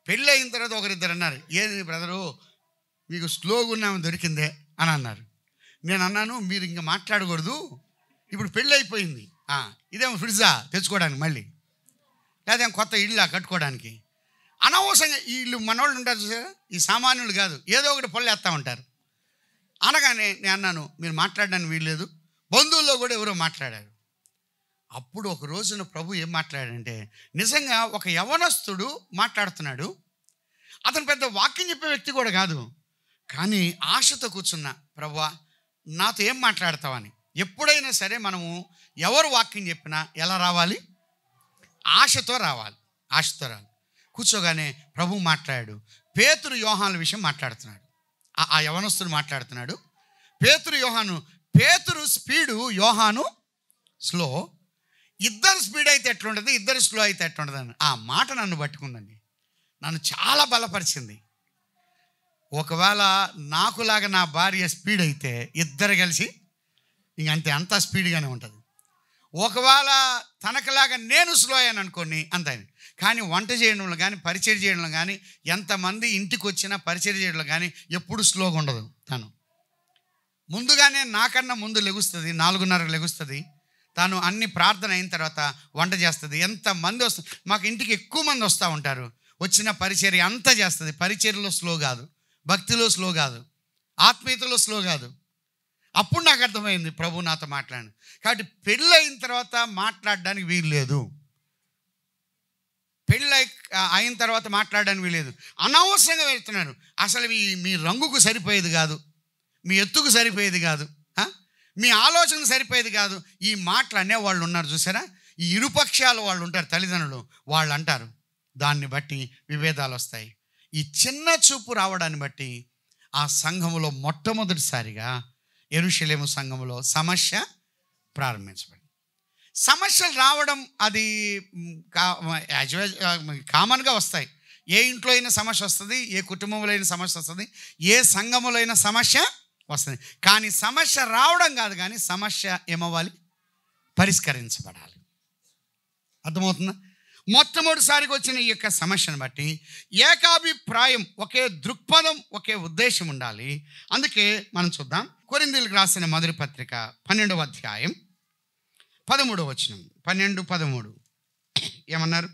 S1: పెళ్ళి అయిన తర్వాత ఒకరిద్దరు అన్నారు, ఏది బ్రదరు మీకు స్లోగా ఉన్నాము దొరికిందే అని అన్నారు. నేను అన్నాను, మీరు ఇంకా మాట్లాడకూడదు, ఇప్పుడు పెళ్ళి అయిపోయింది, ఇదేమో ఫ్రిడ్జా తెచ్చుకోవడానికి, మళ్ళీ లేదా కొత్త ఇల్లు కట్టుకోవడానికి. అనవసరంగా ఈ ఇల్లు మనోళ్ళు ఉంటారు చూసారా, ఈ సామాన్యులు కాదు, ఏదో ఒకటి పళ్ళు వేస్తూ ఉంటారు. అనగానే నేను అన్నాను, మీరు మాట్లాడడానికి వీల్లేదు. బంధువుల్లో కూడా ఎవరో మాట్లాడారు. అప్పుడు ఒక రోజున ప్రభు ఏం మాట్లాడాడంటే, నిజంగా ఒక యవనస్తుడు మాట్లాడుతున్నాడు. అతను పెద్ద వాక్యం చెప్పే వ్యక్తి కూడా కాదు, కానీ ఆశతో కూర్చున్నా, ప్రభువా నాతో ఏం మాట్లాడతావని. ఎప్పుడైనా సరే మనము ఎవరు వాక్యం చెప్పినా ఎలా రావాలి? ఆశతో రావాలి. కూర్చోగానే ప్రభు మాట్లాడాడు. పేతురు యోహాను విషయం మాట్లాడుతున్నాడు. ఆ యవనస్తుడు మాట్లాడుతున్నాడు. పేతురు స్పీడు, యోహాను స్లో. ఇద్దరు స్పీడ్ అయితే ఎట్లుంటుంది, ఇద్దరు స్లో అయితే ఎట్లుంటుంది అని ఆ మాట నన్ను పట్టుకుందండి. నన్ను చాలా బలపరిచింది. ఒకవేళ నాకులాగా నా భార్య స్పీడ్ అయితే ఇద్దరు కలిసి ఇంకంతే, అంతా స్పీడ్గానే ఉంటుంది. ఒకవేళ తనకులాగా నేను స్లో అయ్యాను అనుకోని అంతే. కానీ వంట చేయడంలో కానీ పరిచయం చేయడంలో కానీ ఎంతమంది ఇంటికి వచ్చినా పరిచయం చేయడంలో కానీ ఎప్పుడు స్లోగా ఉండదు. తను ముందుగానే నాకన్నా ముందు లెగుస్తుంది, 4:30 లెగుస్తుంది. తను అన్ని ప్రార్థన అయిన తర్వాత వంట చేస్తుంది. ఎంతమంది వస్తుంది, మాకు ఇంటికి ఎక్కువ మంది వస్తూ ఉంటారు. వచ్చిన పరిచర్య అంతా చేస్తుంది. పరిచర్యలో స్లో కాదు, భక్తిలో స్లో కాదు, ఆత్మీయతలో స్లో కాదు. అప్పుడు నాకు అర్థమైంది ప్రభు నాతో మాట్లాడు. కాబట్టి పెళ్ళి అయిన తర్వాత మాట్లాడడానికి వీలు లేదు. పెళ్ళి అయిన తర్వాత మాట్లాడడానికి వీలేదు. అనవసరంగా వెళ్తున్నారు. అసలు మీ రంగుకు సరిపోయేది కాదు, మీ ఎత్తుకు సరిపోయేది కాదు, మీ ఆలోచన సరిపోయేది కాదు. ఈ మాటలు అనేవాళ్ళు ఉన్నారు చూసారా, ఈ ఇరుపక్షాలు వాళ్ళు ఉంటారు, తల్లిదండ్రులు వాళ్ళు అంటారు. దాన్ని బట్టి విభేదాలు వస్తాయి. ఈ చిన్న చూపు రావడాన్ని బట్టి ఆ సంఘములో మొట్టమొదటిసారిగా యెరూషలేము సంఘములో సమస్య ప్రారంభించబడింది. సమస్యలు రావడం అది కామన్గా వస్తాయి. ఏ ఇంట్లో అయినా సమస్య వస్తుంది, ఏ కుటుంబంలో అయినా సమస్య వస్తుంది, ఏ సంఘములో అయినా సమస్య వస్తుంది. కానీ సమస్య రావడం కాదు, కానీ సమస్య ఏమవ్వాలి, పరిష్కరించబడాలి. అర్థమవుతుందా? మొట్టమొదటిసారిగా వచ్చిన ఈ యొక్క సమస్యను బట్టి ఏకాభిప్రాయం, ఒకే దృక్పథం, ఒకే ఉద్దేశం ఉండాలి. అందుకే మనం చూద్దాం. కొరింథీయులకు రాసిన మొదటి పత్రిక 12వ అధ్యాయం 13వ వచనం. 12:13 ఏమన్నారు?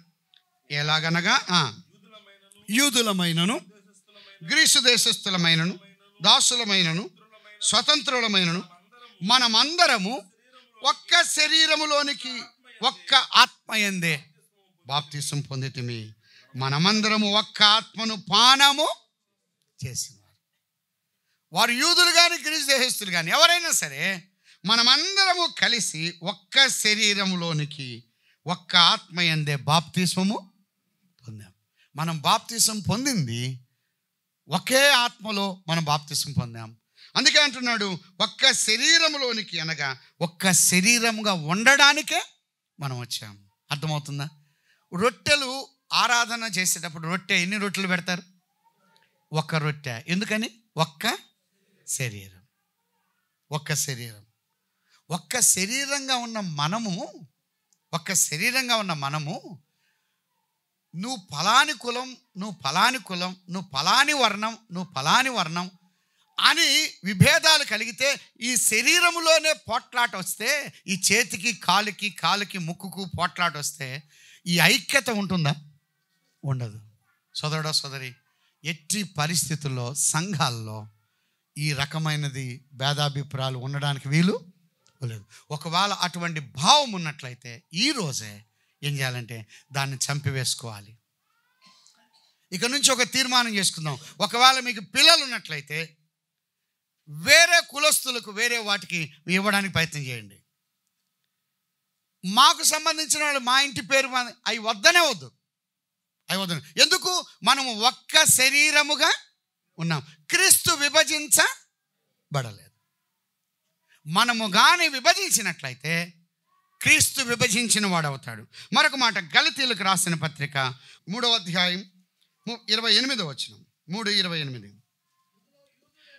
S1: ఎలాగనగా యూదులమైనను గ్రీసు దేశస్థులమైనను దాసులమైనను స్వతంత్రులమైనను మనమందరము ఒక్క శరీరములోనికి ఒక్క ఆత్మయందే బాప్తిసం పొందితిమి. మనమందరము ఒక్క ఆత్మను పానము చేసినారు. వారు యూదులు కానీ గ్రీసు దేశస్థులు కానీ ఎవరైనా సరే మనమందరము కలిసి ఒక్క శరీరములోనికి ఒక్క ఆత్మయందే బాప్తిస్మము పొందాం. మనం బాప్తిసం పొందింది ఒకే ఆత్మలో మనం బాప్తిసం పొందాం. అందుకే అంటున్నాడు ఒక్క శరీరములోనికి, అనగా ఒక్క శరీరముగా ఉండడానికే మనం వచ్చాం. అర్థమవుతుందా? రొట్టెలు ఆరాధన చేసేటప్పుడు రొట్టె ఎన్ని రొట్టెలు పెడతారు? ఒక్క రొట్టె. ఎందుకని? ఒక్క శరీరం, ఒక్క శరీరం. ఒక్క శరీరంగా ఉన్న మనము, ఒక్క శరీరంగా ఉన్న మనము నువ్వు ఫలాని కులం, నువ్వు ఫలాని కులం, నువ్వు ఫలాని వర్ణం, నువ్వు ఫలాని వర్ణం అని విభేదాలు కలిగితే, ఈ శరీరములోనే పోట్లాట వస్తే, ఈ చేతికి కాలుకి, కాలుకి ముక్కుకు పోట్లాట వస్తే ఈ ఐక్యత ఉంటుందా? ఉండదు. సోదరుడా సోదరి, ఎట్టి పరిస్థితుల్లో సంఘాల్లో ఈ రకమైనది భేదాభిప్రాయాలు ఉండడానికి వీలు లేదు. ఒకవేళ అటువంటి భావం ఉన్నట్లయితే ఈరోజే ఏం చేయాలంటే దాన్ని చంపివేసుకోవాలి. ఇక నుంచి ఒక తీర్మానం చేసుకుందాం. ఒకవేళ మీకు పిల్లలు ఉన్నట్లయితే వేరే కులస్తులకు, వేరే వాటికి ఇవ్వడానికి ప్రయత్నం చేయండి. మాకు సంబంధించిన వాళ్ళు మా ఇంటి పేరు అవి వద్దనే వద్దు, అవి వద్దు. ఎందుకు? మనము ఒక్క శరీరముగా ఉన్నాం. క్రీస్తు విభజించబడలేదు. మనము కానీ విభజించినట్లయితే క్రీస్తు విభజించిన వాడవుతాడు. మరొక మాట, గలతీయులకు రాసిన పత్రిక 3వ అధ్యాయం 28వ వచనం. 3:28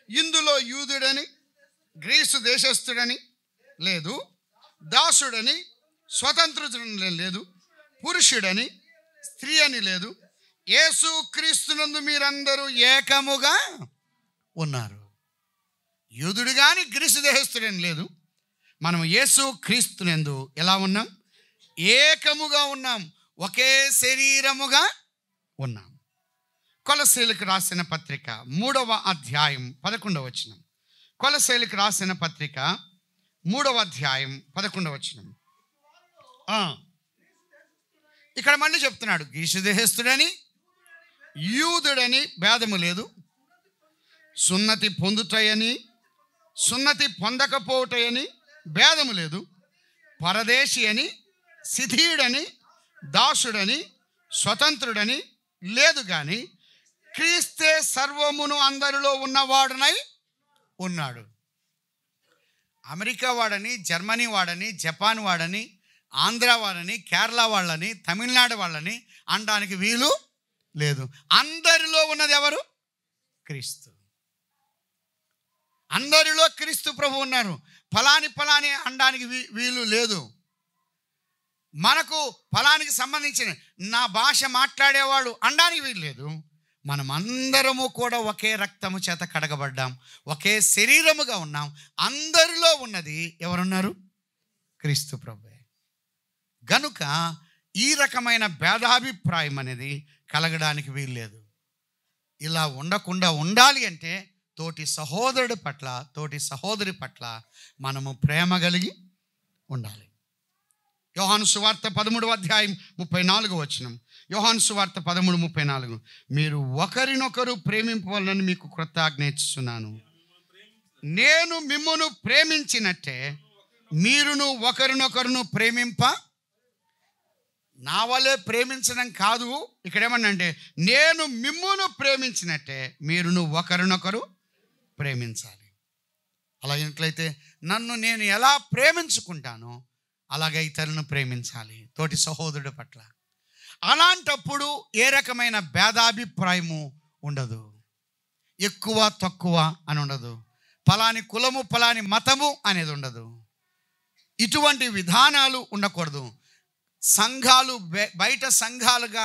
S1: ఇందులో యూదుడని గ్రీసు దేశస్థుడని లేదు, దాసుడని స్వతంత్రుడని లేదు, పురుషుడని స్త్రీ అని లేదు, యేసు క్రీస్తునందు మీరందరూ ఏకముగా ఉన్నారు. యూదుడు కానీ గ్రీసు దేశస్థుడని లేదు. మనం యేసు క్రీస్తునందు ఎలా ఉన్నాం? ఏకముగా ఉన్నాం, ఒకే శరీరముగా ఉన్నాం. కొలస్సీలకు రాసిన పత్రిక 3వ అధ్యాయం 11వ వచనం. కొలస్సీలకు రాసిన పత్రిక 3వ అధ్యాయం 11వ వచనం. ఇక్కడ మళ్ళీ చెప్తున్నాడు, గ్రీసు దేశస్థుడని యూదుడని భేదము లేదు, సున్నతి పొందుతాయని సున్నతి పొందకపోవటయని భేదము లేదు, పరదేశి అని శిథీయుడని దాసుడని స్వతంత్రుడని లేదు, కానీ క్రీస్తే సర్వమును అందరిలో ఉన్నవాడునై ఉన్నాడు. అమెరికా వాడని, జర్మనీ వాడని, జపాన్ వాడని, ఆంధ్ర వాళ్ళని, కేరళ వాళ్ళని, తమిళనాడు వాళ్ళని అనడానికి వీలు లేదు. అందరిలో ఉన్నది ఎవరు? క్రీస్తు. అందరిలో క్రీస్తు ప్రభు ఉన్నారు. ఫలాని అనడానికి వీలు లేదు. మనకు ఫలానికి సంబంధించిన నా భాష మాట్లాడేవాడు అనడానికి వీల్లేదు. మనమందరము కూడా ఒకే రక్తము చేత కడగబడ్డాం, ఒకే శరీరముగా ఉన్నాం. అందరిలో ఉన్నది ఎవరున్నారు? క్రీస్తు ప్రభువే. గనుక ఈ రకమైన భేదాభిప్రాయం అనేది కలగడానికి వీల్లేదు. ఇలా ఉండకుండా ఉండాలి అంటే తోటి సహోదరుడి పట్ల, తోటి సహోదరి పట్ల మనము ప్రేమ కలిగి ఉండాలి. యోహాను సువార్త 13:34. యోహాను సువార్త 13:34. మీరు ఒకరినొకరు ప్రేమింపవాలని మీకు క్రొత్త ఆజ్ఞ ఇస్తున్నాను. నేను మిమ్మును ప్రేమించినట్టే మీరును ఒకరినొకరును ప్రేమింప. నా వల్లే ప్రేమించడం కాదు, ఇక్కడేమన్నంటే నేను మిమ్మును ప్రేమించినట్టే మీరును ఒకరినొకరు ప్రేమించాలి. అలాగైనట్లయితే నన్ను నేను ఎలా ప్రేమించుకుంటానో అలాగే ఇతరులను ప్రేమించాలి, తోటి సహోదరుడి పట్ల. అలాంటప్పుడు ఏ రకమైన భేదాభిప్రాయము ఉండదు, ఎక్కువ తక్కువ అని ఉండదు, ఫలాని కులము ఫలాని మతము అనేది ఉండదు. ఇటువంటి విధానాలు ఉండకూడదు. సంఘాలు బయట సంఘాలుగా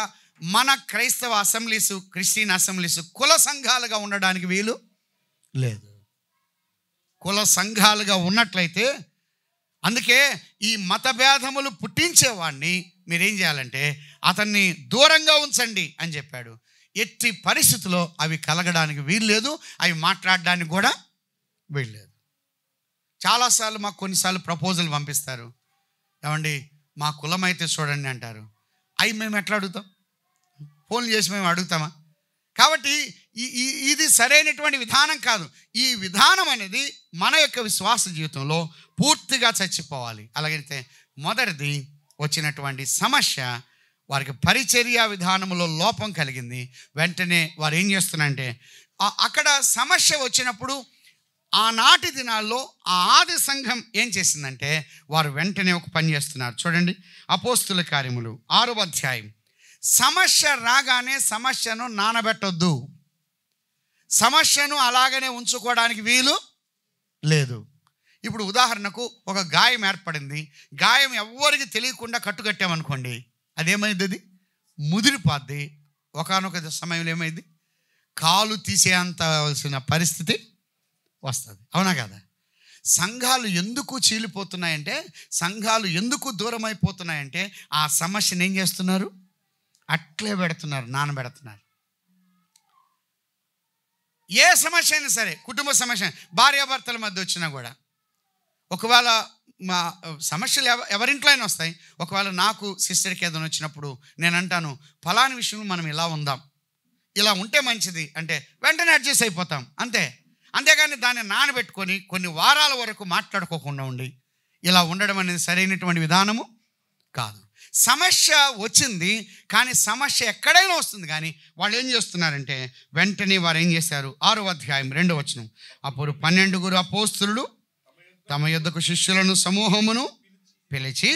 S1: మన క్రైస్తవ అసెంబ్లీస్, క్రిస్టియన్ అసెంబ్లీస్ కుల సంఘాలుగా ఉండడానికి వీలు లేదు. కుల సంఘాలుగా ఉన్నట్లయితే, అందుకే ఈ మతభేదములు పుట్టించేవాడిని మీరేం చేయాలంటే అతన్ని దూరంగా ఉంచండి అని చెప్పాడు. ఎట్టి పరిస్థితుల్లో అవి కలగడానికి వీల్లేదు, అవి మాట్లాడడానికి కూడా వీల్లేదు. చాలాసార్లు మాకు కొన్నిసార్లు ప్రపోజల్ పంపిస్తారు, ఏమండి మా కులం అయితే చూడండి అంటారు. అవి మేము ఎట్లా అడుగుతాం? ఫోన్ చేసి మేము అడుగుతామా? కాబట్టి ఇది సరైనటువంటి విధానం కాదు. ఈ విధానం అనేది మన యొక్క విశ్వాస జీవితంలో పూర్తిగా చచ్చిపోవాలి. అలాగైతే మొదటిది వచ్చినటువంటి సమస్య, వారికి పరిచర్య విధానంలో లోపం కలిగింది. వెంటనే వారు ఏం చేస్తున్నారంటే, అక్కడ సమస్య వచ్చినప్పుడు ఆనాటి దినాల్లో ఆ ఆది సంఘం ఏం చేసిందంటే వారు వెంటనే ఒక పని చేస్తున్నారు. చూడండి, అపోస్తుల కార్యములు 6వ అధ్యాయం. సమస్య రాగానే సమస్యను నానబెట్టొద్దు, సమస్యను అలాగనే ఉంచుకోవడానికి వీలు లేదు. ఇప్పుడు ఉదాహరణకు ఒక గాయం ఏర్పడింది, గాయం ఎవ్వరికి తెలియకుండా కట్టుకట్టామనుకోండి, అదేమైంది? అది ముదిరిపోద్ది. ఒకానొక సమయంలో ఏమైంది? కాలు తీసేంతవలసిన పరిస్థితి వస్తుంది. అవునా కదా? సంఘాలు ఎందుకు చీలిపోతున్నాయంటే, సంఘాలు ఎందుకు దూరం అయిపోతున్నాయంటే ఆ సమస్యను ఏం చేస్తున్నారు? అట్లే పెడుతున్నారు, నానబెడుతున్నారు. ఏ సమస్య అయినా సరే, కుటుంబ సమస్య, భార్యాభర్తల మధ్య వచ్చినా కూడా, ఒకవేళ మా సమస్యలు ఎవరింట్లో అయినా వస్తాయి. ఒకవేళ నాకు సిస్టర్కి ఏదైనా వచ్చినప్పుడు నేను అంటాను, ఫలాని విషయంలో మనం ఇలా ఉందాం, ఇలా ఉంటే మంచిది అంటే వెంటనే అడ్జస్ట్ అయిపోతాం అంతే. అంతేగాని దాన్ని నానబెట్టుకొని కొన్ని వారాల వరకు మాట్లాడుకోకుండా ఉండి ఇలా ఉండడం అనేది సరైనటువంటి విధానము కాదు. సమస్య వచ్చింది, కానీ సమస్య ఎక్కడైనా వస్తుంది, కానీ వాళ్ళు ఏం చేస్తున్నారంటే వెంటనే వారు ఏం చేశారు? 6వ అధ్యాయం 2వ వచనం. అప్పుడు 12 అపోస్తలులు తమ యొద్దకు శిష్యులను సమూహమును పిలిచి,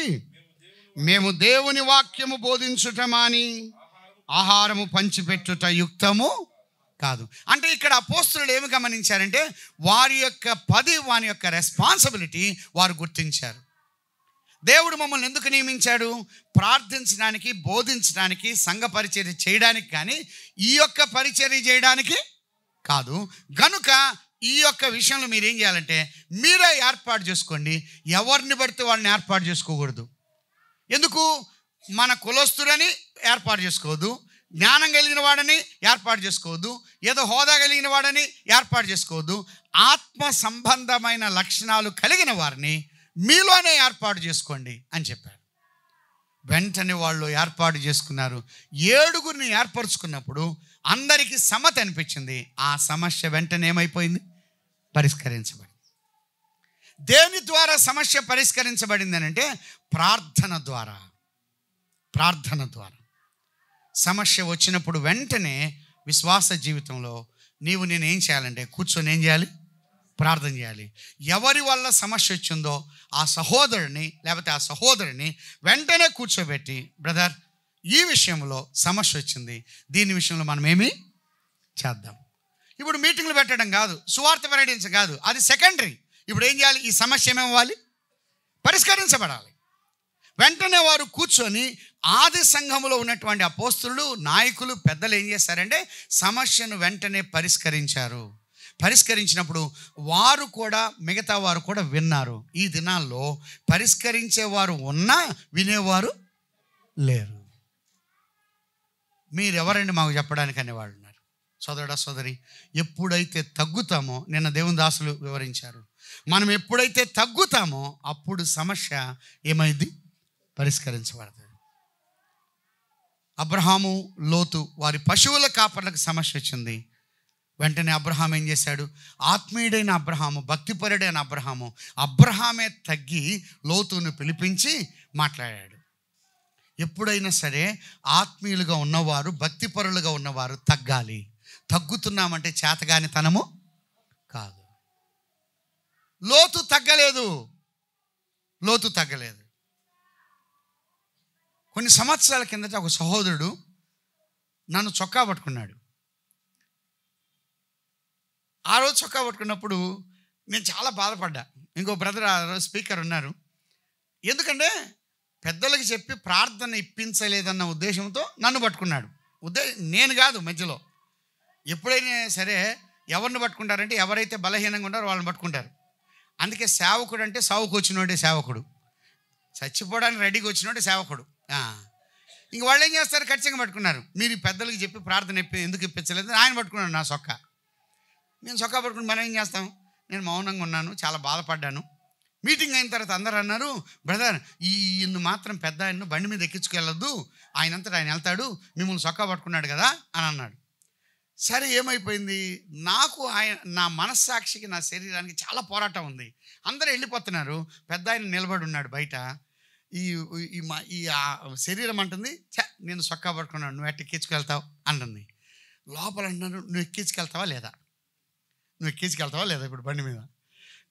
S1: మేము దేవుని వాక్యము బోధించుట మాని ఆహారము పంచిపెట్టుట యుక్తము కాదు. అంటే ఇక్కడ అపోస్తలులు ఏమి గమనించారంటే వారి యొక్క రెస్పాన్సిబిలిటీ వారు గుర్తించారు. దేవుడు మమ్మల్ని ఎందుకు నియమించాడు? ప్రార్థించడానికి, బోధించడానికి, సంఘ పరిచర్య చేయడానికి, కానీ ఈ యొక్క పరిచర్య చేయడానికి కాదు. గనుక ఈ యొక్క విషయంలో మీరు ఏం చేయాలంటే మీరే ఏర్పాటు చేసుకోండి, ఎవరిని పడితే వాళ్ళని ఏర్పాటు చేసుకోకూడదు. ఎందుకు? మన కులస్తులని ఏర్పాటు చేసుకోవద్దు, జ్ఞానం కలిగిన వాడని ఏర్పాటు చేసుకోవద్దు, ఏదో హోదా కలిగిన వాడని ఏర్పాటు చేసుకోవద్దు. ఆత్మ సంబంధమైన లక్షణాలు కలిగిన వారిని మీలోనే ఏర్పాటు చేసుకోండి అని చెప్పారు. వెంటనే వాళ్ళు ఏర్పాటు చేసుకున్నారు. 7గురిని ఏర్పరచుకున్నప్పుడు అందరికీ సమత అనిపించింది. ఆ సమస్య వెంటనే ఏమైపోయింది? పరిష్కరించబడింది. దేని ద్వారా సమస్య పరిష్కరించబడింది అంటే ప్రార్థన ద్వారా. ప్రార్థన ద్వారా సమస్య వచ్చినప్పుడు వెంటనే విశ్వాస జీవితంలో నేను ఏం చేయాలంటే కూర్చొని ఏం చేయాలి? ప్రార్థన చేయాలి. ఎవరి వల్ల సమస్య వచ్చిందో ఆ సహోదరుని లేకపోతే ఆ సహోదరిని వెంటనే కూర్చోబెట్టి, బ్రదర్ ఈ విషయంలో సమస్య వచ్చింది, దీని విషయంలో మనం ఏమి చేద్దాం. ఇప్పుడు మీటింగ్లు పెట్టడం కాదు, సువార్త ప్రకటించడం కాదు, అది సెకండరీ. ఇప్పుడు ఏం చేయాలి? ఈ సమస్య ఏమవ్వాలి? పరిష్కరించబడాలి. వెంటనే వారు కూర్చొని ఆది సంఘములో ఉన్నటువంటి అపోస్తలులు, నాయకులు, పెద్దలు ఏం చేశారంటే సమస్యను వెంటనే పరిష్కరించినప్పుడు వారు కూడా, మిగతా వారు కూడా విన్నారు. ఈ దినాల్లో పరిష్కరించేవారు ఉన్నా వినేవారు లేరు. మీరెవరండి మాకు చెప్పడానికి అనేవాళ్ళు ఉన్నారు. సోదరుడా, సోదరి, ఎప్పుడైతే తగ్గుతామో, నిన్న దేవుని దాసులు వివరించారు, మనం ఎప్పుడైతే తగ్గుతామో అప్పుడు సమస్య ఏమైంది? పరిష్కరించబడుతుంది. అబ్రహాము, లోతు వారి పశువుల కాపర్లకు సమస్య వచ్చింది. వెంటనే అబ్రహాం ఏం చేశాడు? ఆత్మీయుడైన అబ్రహాము, భక్తిపరుడైన అబ్రహామే తగ్గి లోతును పిలిపించి మాట్లాడాడు. ఎప్పుడైనా సరే ఆత్మీయులుగా ఉన్నవారు, భక్తిపరులుగా ఉన్నవారు తగ్గాలి. తగ్గుతున్నామంటే చేతగానితనము కాదు. లోతు తగ్గలేదు. కొన్ని సంవత్సరాల కిందట ఒక సహోదరుడు నన్ను చొక్కా పట్టుకున్నాడు. ఆ రోజు చొక్కా పట్టుకున్నప్పుడు నేను చాలా బాధపడ్డా. ఇంకో బ్రదర్ ఆ రోజు స్పీకర్ ఉన్నారు. ఎందుకంటే పెద్దలకు చెప్పి ప్రార్థన ఇప్పించలేదన్న ఉద్దేశంతో నన్ను పట్టుకున్నాడు. నేను కాదు, మధ్యలో. ఎప్పుడైనా సరే ఎవరిని పట్టుకుంటారంటే ఎవరైతే బలహీనంగా ఉన్నారో వాళ్ళని పట్టుకుంటారు. అందుకే సేవకుడు అంటే సావుకు వచ్చినోడే సేవకుడు, చచ్చిపోవడానికి రెడీగా వచ్చినోడే సేవకుడు. ఇంక వాళ్ళు ఏం చేస్తారు? ఖచ్చితంగా పట్టుకున్నారు. మీరు పెద్దలకు చెప్పి ప్రార్థన ఎందుకు ఇప్పించలేదు? ఆయన పట్టుకున్నాడు నా చొక్కా. నేను చొక్కా పట్టుకుని మనం ఏం చేస్తాం? నేను మౌనంగా ఉన్నాను, చాలా బాధపడ్డాను. మీటింగ్ అయిన తర్వాత అందరూ అన్నారు, బ్రదర్ ఈయన్ను మాత్రం పెద్ద ఆయన్ను బండి మీద ఎక్కించుకెళ్ళొద్దు, ఆయనంతటా ఆయన వెళ్తాడు, మిమ్మల్ని చొక్కా పట్టుకున్నాడు కదా అని అన్నాడు. సరే, ఏమైపోయింది? నాకు నా మనస్సాక్షికి, నా శరీరానికి చాలా పోరాటం ఉంది. అందరూ వెళ్ళిపోతున్నారు, పెద్ద ఆయన నిలబడి ఉన్నాడు బయట. ఈ శరీరం అంటుంది, నేను చొక్కా పట్టుకున్నాను, నువ్వు ఎట్ట ఎక్కించుకెళ్తావు అంటుంది. లోపల అంటున్నాను, నువ్వు ఎక్కించుకెళ్తావా లేదా ఇప్పుడు బండి మీద?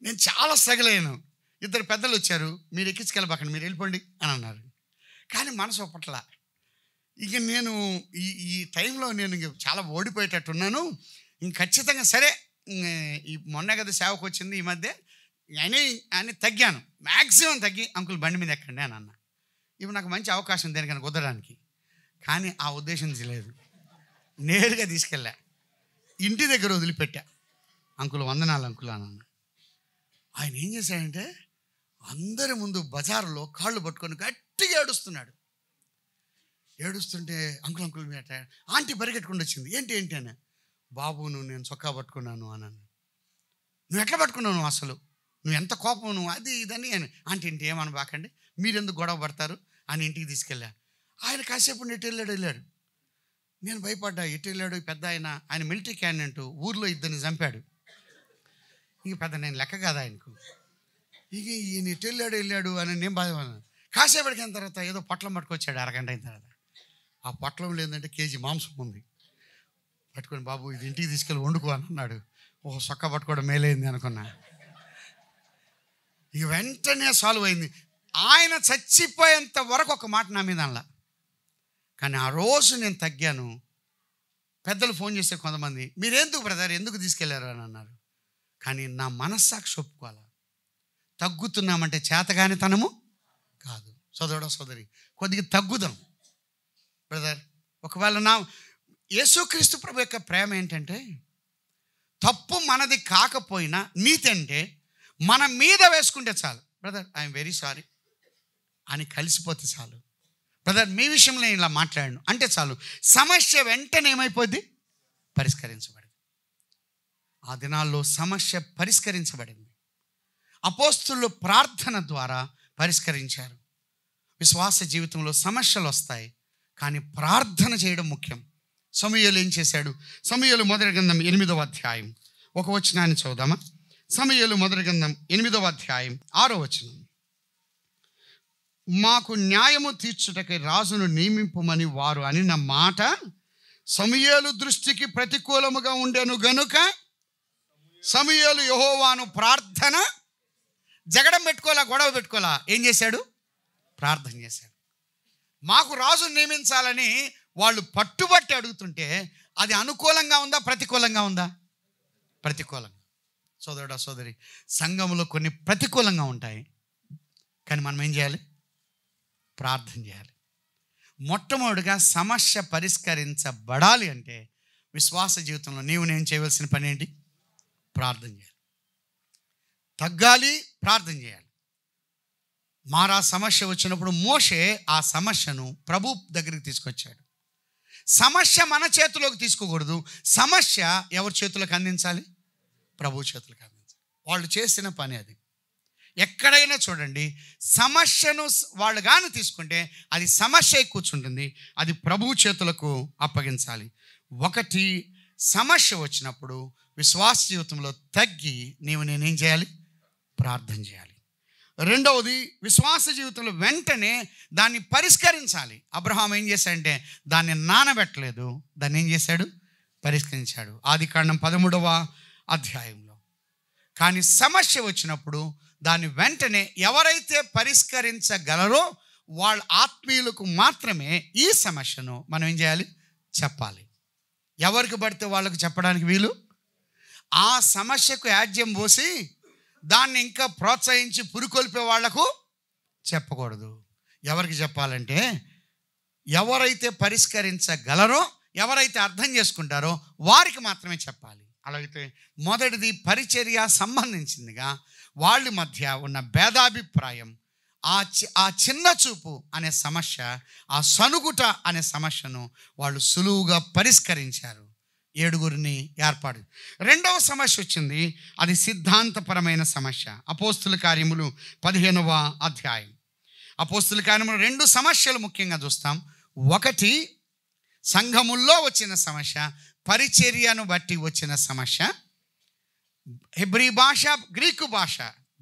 S1: నేను చాలా స్ట్రగుల్ అయ్యాను. ఇద్దరు పెద్దలు వచ్చారు, మీరు ఎక్కించుకెళ్ళబాకండి, మీరు వెళ్ళిపోండి అని అన్నారు. కానీ మనసు ఒప్పట్ల. ఇక నేను ఈ టైంలో నేను చాలా ఓడిపోయేటట్టున్నాను. ఇంక ఖచ్చితంగా సరే, ఈ మొన్న కదా సేవకు వచ్చింది ఈ మధ్య అని తగ్గాను. మ్యాక్సిమం తగ్గి, అంకుల్ బండి మీద ఎక్కండి అని అన్న. ఇప్పుడు నాకు మంచి అవకాశం దేనికన్నా కుదరడానికి. కానీ ఆ ఉద్దేశం లేదు. నేరుగా తీసుకెళ్ళా, ఇంటి దగ్గర వదిలిపెట్టా. అంకుల్ వందనాలు అంకుల్ అని అన్న. ఆయన ఏం చేశాడంటే అందరి ముందు బజారులో కాళ్ళు పట్టుకొని గట్టిగా ఏడుస్తుంటే అంకుల్ మీట ఆంటీ పరిగెట్టుకుంటూ వచ్చింది. ఏంటి అని. బాబు నేను చొక్కా పట్టుకున్నాను అన్నాను. నువ్వు ఎట్లా పట్టుకున్నావు అసలు? నువ్వు ఎంత కోపం నువ్వు, అది ఇదని అని. ఆంటీ ఇంటి ఏమనబాకండి, మీరెందుకు గొడవ పడతారు అని ఇంటికి తీసుకెళ్ళా. ఆయన కాసేపు ఎటు వెళ్ళాడు. నేను భయపడ్డా, ఎటు వెళ్ళాడు పెద్ద ఆయన మిలిటరీ క్యాండిడేట్, ఊర్లో ఇద్దరిని చంపాడు. ఇంక పెద్ద నేను లెక్క కాదు ఆయనకు. ఇక ఈయన ఎటు వెళ్ళాడు అని నేను బాధపడ్డాను. కాసేపటికి అయిన తర్వాత ఏదో పొట్లం పట్టుకొచ్చాడు. అరగంట అయిన తర్వాత ఆ పొట్లం లేదంటే కేజీ మాంసం ఉంది. పట్టుకొని, బాబు ఇది ఇంటికి తీసుకెళ్ళి వండుకో అని అన్నాడు. చొక్కా పట్టుకోవడం మేలైంది అనుకున్నా. ఇక వెంటనే సాల్వ్ అయింది. ఆయన చచ్చిపోయేంత వరకు ఒక మాట నా మీద అనలా. కానీ ఆ రోజు నేను తగ్గాను. పెద్దలు ఫోన్ చేసే కొంతమంది, మీరెందుకు బ్రదర్ ఎందుకు తీసుకెళ్లారు అని అన్నారు. కానీ నా మనస్సాక్షి ఒప్పుకోవాలి. తగ్గుతున్నామంటే చేతగానితనము కాదు. సోదరుడా, సోదరి, కొద్దిగా తగ్గుదాం బ్రదర్. ఒకవేళ యేసుక్రీస్తు ప్రభు యొక్క ప్రేమ ఏంటంటే, తప్పు మనది కాకపోయినా నీతి అంటే మన మీద వేసుకుంటే చాలు. బ్రదర్ ఐఎమ్ వెరీ సారీ అని కలిసిపోతే చాలు. బ్రదర్ మీ విషయంలో నేను ఇలా మాట్లాడాను అంటే చాలు, సమస్య వెంటనే ఏమైపోద్ది? పరిష్కరించబడింది. ఆ దినాల్లో సమస్య పరిష్కరించబడింది. అపోస్తలులు ప్రార్థన ద్వారా పరిష్కరించారు. విశ్వాస జీవితంలో సమస్యలు వస్తాయి, కానీ ప్రార్థన చేయడం ముఖ్యం. సమూయేలు ఏం చేశాడు? సమూయేలు మొదటి గ్రంథం 8వ అధ్యాయం ఒక వచనాన్ని చదువుదామా? సమూయేలు మొదటి గ్రంథం 8వ అధ్యాయం 6వ వచనం. మాకు న్యాయము తీర్చుటకై రాజును నియమింపమని వారు అనిన మాట సమూయేలు దృష్టికి ప్రతికూలముగా ఉండెను గనుక సమూయేలు యెహోవాను ప్రార్థన, జగడం పెట్టుకోలా, గొడవ పెట్టుకోలా, ఏం చేశాడు? ప్రార్థన చేశాడు. మాకు రాజును నియమించాలని వాళ్ళు పట్టుబట్టి అడుగుతుంటే అది అనుకూలంగా ఉందా, ప్రతికూలంగా ఉందా? ప్రతికూలంగా. సోదరుడా, సోదరి, సంఘంలో కొన్ని ప్రతికూలంగా ఉంటాయి, కానీ మనం ఏం చేయాలి? ప్రార్థన చేయాలి. మొట్టమొదటిగా సమస్య పరిష్కరించబడాలి అంటే విశ్వాస జీవితంలో నీవు నేను చేయవలసిన పని ఏంటి? ప్రార్థన చేయాలి. తగ్గాలి, ప్రార్థన చేయాలి. మారా సమస్య వచ్చినప్పుడు మోషే ఆ సమస్యను ప్రభు దగ్గరికి తీసుకొచ్చాడు. సమస్య మన చేతిలోకి తీసుకోకూడదు. సమస్య ఎవరి చేతులకు అందించాలి? ప్రభు చేతులకు అందించాలి. వాళ్ళు చేసిన పని అది. ఎక్కడైనా చూడండి, సమస్యను వాళ్ళు కానీ తీసుకుంటే అది సమస్య కూర్చుంటుంది, అది ప్రభు చేతులకు అప్పగించాలి. ఒకటి, సమస్య వచ్చినప్పుడు విశ్వాస జీవితంలో తగ్గి నీవు నేనేం చేయాలి? ప్రార్థన చేయాలి. రెండవది, విశ్వాస జీవితంలో వెంటనే దాన్ని పరిష్కరించాలి. అబ్రహాం ఏం చేశాడంటే దాన్ని నానబెట్టలేదు, దాన్ని ఏం చేశాడు? పరిష్కరించాడు. ఆదికాండం 13వ అధ్యాయంలో. కానీ సమస్య వచ్చినప్పుడు దాన్ని వెంటనే ఎవరైతే పరిష్కరించగలరో వాళ్ళ ఆత్మీయులకు మాత్రమే ఈ సమస్యను మనం ఏం చేయాలి? చెప్పాలి. ఎవరికి పడితే వాళ్ళకు చెప్పడానికి వీలు. ఆ సమస్యకు యాజ్యం పోసి దాన్ని ఇంకా ప్రోత్సహించి పురికొల్పే వాళ్లకు చెప్పకూడదు. ఎవరికి చెప్పాలంటే ఎవరైతే పరిష్కరించగలరో, ఎవరైతే అర్థం చేసుకుంటారో వారికి మాత్రమే చెప్పాలి. అలాగైతే మొదటిది పరిచర్య సంబంధించిందిగా వాళ్ళ మధ్య ఉన్న భేదాభిప్రాయం, ఆ చిన్న చూపు అనే సమస్య, ఆ సనుగుట అనే సమస్యను వాళ్ళు సులువుగా పరిష్కరించారు. 7 ఏర్పాటు. రెండవ సమస్య వచ్చింది, అది సిద్ధాంతపరమైన సమస్య. అపోస్తుల కార్యములు 15వ అధ్యాయం. అపోస్తుల కార్యములు 2 సమస్యలు ముఖ్యంగా చూస్తాం. ఒకటి, సంఘముల్లో వచ్చిన సమస్య, పరిచర్యను బట్టి వచ్చిన సమస్య. హెబ్రీ భాష, గ్రీకు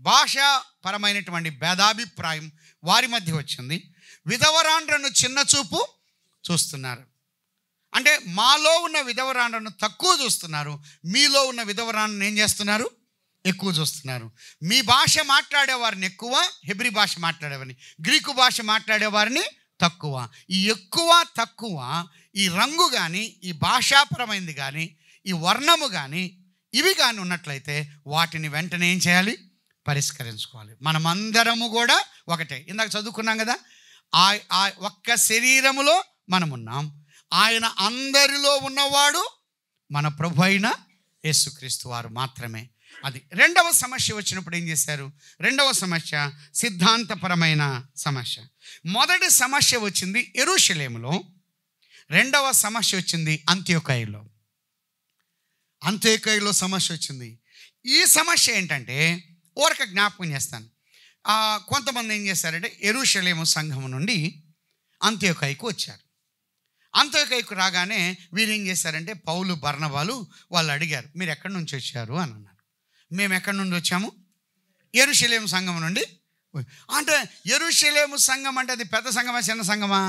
S1: భాషాపరమైనటువంటి భేదాభిప్రాయం వారి మధ్య వచ్చింది. విధవరాండ్రను చిన్న చూపు చూస్తున్నారు. అంటే మాలో ఉన్న విధవరాండ్రను తక్కువ చూస్తున్నారు, మీలో ఉన్న విధవరాండ్రను ఏం చేస్తున్నారు? ఎక్కువ చూస్తున్నారు. మీ భాష మాట్లాడేవారిని ఎక్కువ, హెబ్రీ భాష మాట్లాడేవారిని, గ్రీకు భాష మాట్లాడేవారిని తక్కువ. ఈ ఎక్కువ తక్కువ, ఈ రంగు కానీ, ఈ భాషాపరమైనది కానీ, ఈ వర్ణము కానీ, ఇవి కానీ ఉన్నట్లయితే వాటిని వెంటనే ఏం చేయాలి? పరిష్కరించుకోవాలి. మనమందరము కూడా ఒకటే. ఇందాక చదువుకున్నాం కదా, ఆ ఒక్క శరీరములో మనమున్నాం. ఆయన అందరిలో ఉన్నవాడు మన ప్రభు అయిన యేసుక్రీస్తు వారు మాత్రమే. అది రెండవ సమస్య వచ్చినప్పుడు ఏం చేశారు? రెండవ సమస్య సిద్ధాంతపరమైన సమస్య. మొదటి సమస్య వచ్చింది యెరూషలేములో, రెండవ సమస్య వచ్చింది అంత్యోకయలో. సమస్య వచ్చింది. ఈ సమస్య ఏంటంటే, ఊరక జ్ఞాపకం చేస్తాను. కొంతమంది ఏం చేశారంటే యెరూషలేము సంఘము నుండి అంత్యోకయకు వచ్చారు. అంత్యోకయకు రాగానే వీరు ఏం చేశారంటే పౌలు, బర్నబాలు వాళ్ళు అడిగారు, మీరు ఎక్కడి నుంచి వచ్చారు అని అన్నారు. మేము ఎక్కడి నుండి వచ్చాము? యెరూషలేము సంఘం నుండి. అంటే యెరూషలేము సంఘం అంటే అది పెద్ద సంఘమా చిన్న సంఘమా?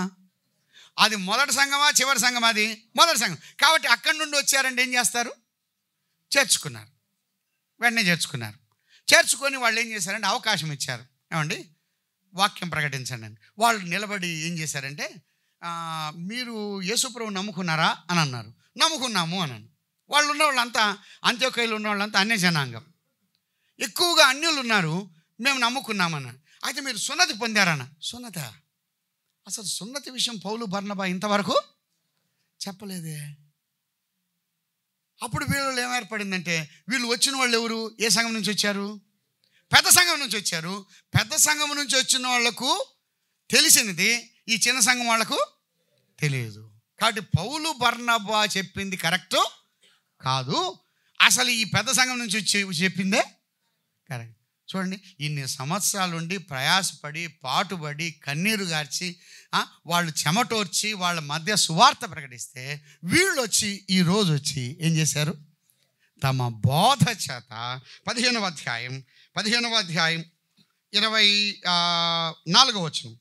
S1: అది మొదటి సంఘమా చివరి సంఘమా? అది మొదటి సంఘం. కాబట్టి అక్కడి నుండి వచ్చారంటే ఏం చేస్తారు? చేర్చుకున్నారు. వెంటనే చేర్చుకొని వాళ్ళు ఏం చేశారంటే అవకాశం ఇచ్చారు, ఏమండి వాక్యం ప్రకటించండి అని. వాళ్ళు నిలబడి ఏం చేశారంటే, మీరు యేసుప్రభువు నమ్ముకున్నారా అని అన్నారు. నమ్ముకున్నాము అన్నాను. వాళ్ళు ఉన్న వాళ్ళంతా, అంత్యోకయలో ఉన్న వాళ్ళంతా అన్య జనాంగం, ఎక్కువగా అన్యులు ఉన్నారు. మేము నమ్ముకున్నామన్నారు. అయితే మీరు సున్నతి పొందారన్న. సున్నత? అసలు సున్నతి విషయం పౌలు, బర్నబా ఇంతవరకు చెప్పలేదే. అప్పుడు వీళ్ళు ఏమేర్పడిందంటే, వీళ్ళు వచ్చిన వాళ్ళు ఎవరు? ఏ సంఘం నుంచి వచ్చారు? పెద్ద సంఘం నుంచి వచ్చారు. పెద్ద సంఘం నుంచి వచ్చిన వాళ్లకు తెలిసినది, ఈ చిన్న సంఘం వాళ్లకు తెలియదు. కాబట్టి పౌలు, బర్నబా చెప్పింది కరెక్ట్ కాదు, అసలు ఈ పెద్ద సంఘం నుంచి చెప్పిందే కరెక్ట్. చూడండి, ఇన్ని సంవత్సరాలుండి ప్రయాసపడి, పాటుపడి, కన్నీరు గార్చి, వాళ్ళు చెమటోర్చి వాళ్ళ మధ్య సువార్త ప్రకటిస్తే వీళ్ళు వచ్చి ఈరోజు వచ్చి ఏం చేశారు? తమ బోధ చేత 15వ అధ్యాయం 24వ వచనం,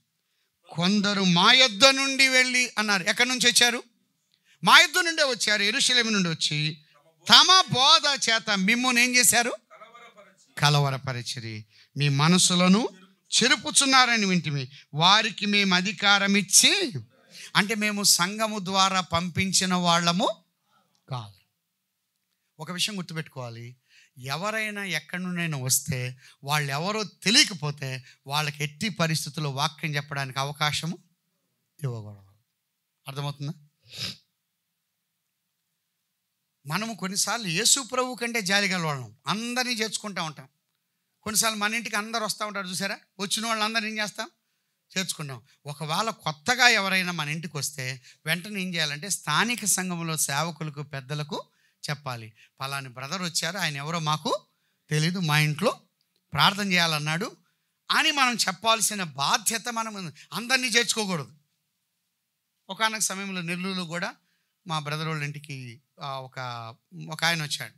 S1: కొందరు మా యొద్ద నుండి వెళ్ళి అన్నారు. ఎక్కడి నుంచి వచ్చారు? మా యొద్ద నుండే వచ్చారు. యెరూషలేము నుండి వచ్చి తమ బోధ చేత మిమ్మును ఏం చేశారు? కలవరపరిచిరి, మీ మనసులను చెరుపుచున్నారని వింటిమి. వారికి మేము అధికారం ఇచ్చి, అంటే మేము సంఘము ద్వారా పంపించిన వాళ్ళము కాదు. ఒక విషయం గుర్తుపెట్టుకోవాలి, ఎవరైనా ఎక్కడి నుండైనా వస్తే వాళ్ళు ఎవరో తెలియకపోతే వాళ్ళకి ఎట్టి పరిస్థితుల్లో వాక్యం చెప్పడానికి అవకాశము ఇవ్వకూడదు. అర్థమవుతుందా? మనము కొన్నిసార్లు యేసు ప్రభు కంటే జాలిగల వాళ్ళం, అందరినీ చేర్చుకుంటూ ఉంటాం. కొన్నిసార్లు మన ఇంటికి అందరు వస్తూ ఉంటారు, చూసారా? వచ్చిన వాళ్ళందరూ ఏం చేస్తాం? చేర్చుకుంటాం. ఒకవేళ కొత్తగా ఎవరైనా మన ఇంటికి వస్తే వెంటనే ఏం చేయాలంటే స్థానిక సంఘంలో సేవకులకు, పెద్దలకు చెప్పాలి, పలాని బ్రదర్ వచ్చారు, ఆయన ఎవరో మాకు తెలీదు, మా ఇంట్లో ప్రార్థన చేయాలన్నాడు అని మనం చెప్పాల్సిన బాధ్యత. మనం అందరినీ చేర్చుకోకూడదు. ఒకానొక సమయంలో నెల్లూరులో కూడా మా బ్రదర్ వాళ్ళ ఇంటికి ఒక ఆయన వచ్చాడు.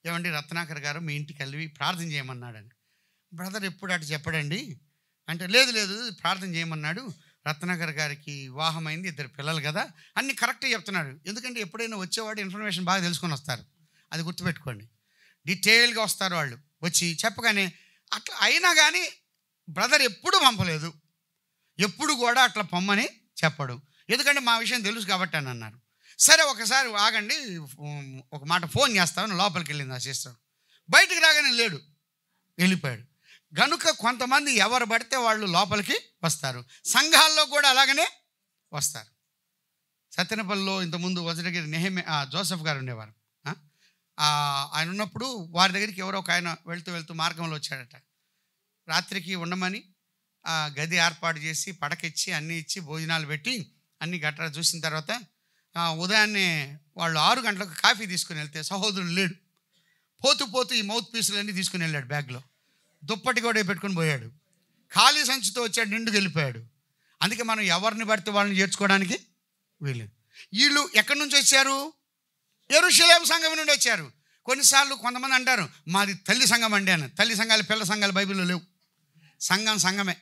S1: ఏమండి రత్నాకర్ గారు మీ ఇంటికి వెళ్ళి ప్రార్థన చేయమన్నాడని. బ్రదర్ ఎప్పుడు అటు చెప్పడండి అంటే, లేదు ప్రార్థన చేయమన్నాడు, రత్నాకర్ గారికి వివాహమైంది, 2 పిల్లలు కదా, అన్నీ కరెక్ట్గా చెప్తున్నాడు. ఎందుకంటే ఎప్పుడైనా వచ్చేవాడు ఇన్ఫర్మేషన్ బాగా తెలుసుకొని వస్తారు, అది గుర్తుపెట్టుకోండి. డీటెయిల్గా వస్తారు వాళ్ళు, వచ్చి చెప్పగానే అట్లా అయినా కానీ బ్రదర్ ఎప్పుడు పంపలేదు, ఎప్పుడు కూడా అట్లా పొమ్మని చెప్పడు. ఎందుకంటే మా విషయం తెలుసు కాబట్టి అని అన్నారు. సరే ఒకసారి ఆగండి, ఒక మాట ఫోన్ చేస్తామని లోపలికి వెళ్ళింది ఆ సిస్టర్. బయటికి రాగానే లేడు, వెళ్ళిపోయాడు. గనుక కొంతమంది ఎవరు పడితే వాళ్ళు లోపలికి వస్తారు. సంఘాల్లో కూడా అలాగనే వస్తారు. సత్యనపల్లిలో ఇంతకుముందు వజ్రగిరి జోసెఫ్ గారు ఉండేవారు. ఆయన ఉన్నప్పుడు వారి దగ్గరికి ఎవరో ఒక ఆయన వెళ్తూ మార్గంలో వచ్చాడట. రాత్రికి ఉండమని గది ఏర్పాటు చేసి పడకిచ్చి అన్నీ ఇచ్చి భోజనాలు పెట్టి అన్ని గట్రా చూసిన తర్వాత ఉదయాన్నే వాళ్ళు 6 గంటలకు కాఫీ తీసుకుని వెళ్తే సహోదరుడు లేడు. పోతూ ఈ మౌత్ పీసులన్నీ తీసుకుని వెళ్ళాడు, బ్యాగ్లో దుప్పటి కూడా పెట్టుకుని పోయాడు. ఖాళీ సంచితో వచ్చాడు, నిండుకు వెళ్ళిపోయాడు. అందుకే మనం ఎవరిని పడితే వాళ్ళని చేర్చుకోవడానికి వీళ్ళు. వీళ్ళు ఎక్కడి నుంచి వచ్చారు? యెరూషలేము సంఘం నుండి వచ్చారు. కొన్నిసార్లు కొంతమంది అంటారు మాది తల్లి సంఘం అండి అని. తల్లి సంఘాలు, పిల్ల సంఘాలు బైబిల్లో లేవు. సంఘమే.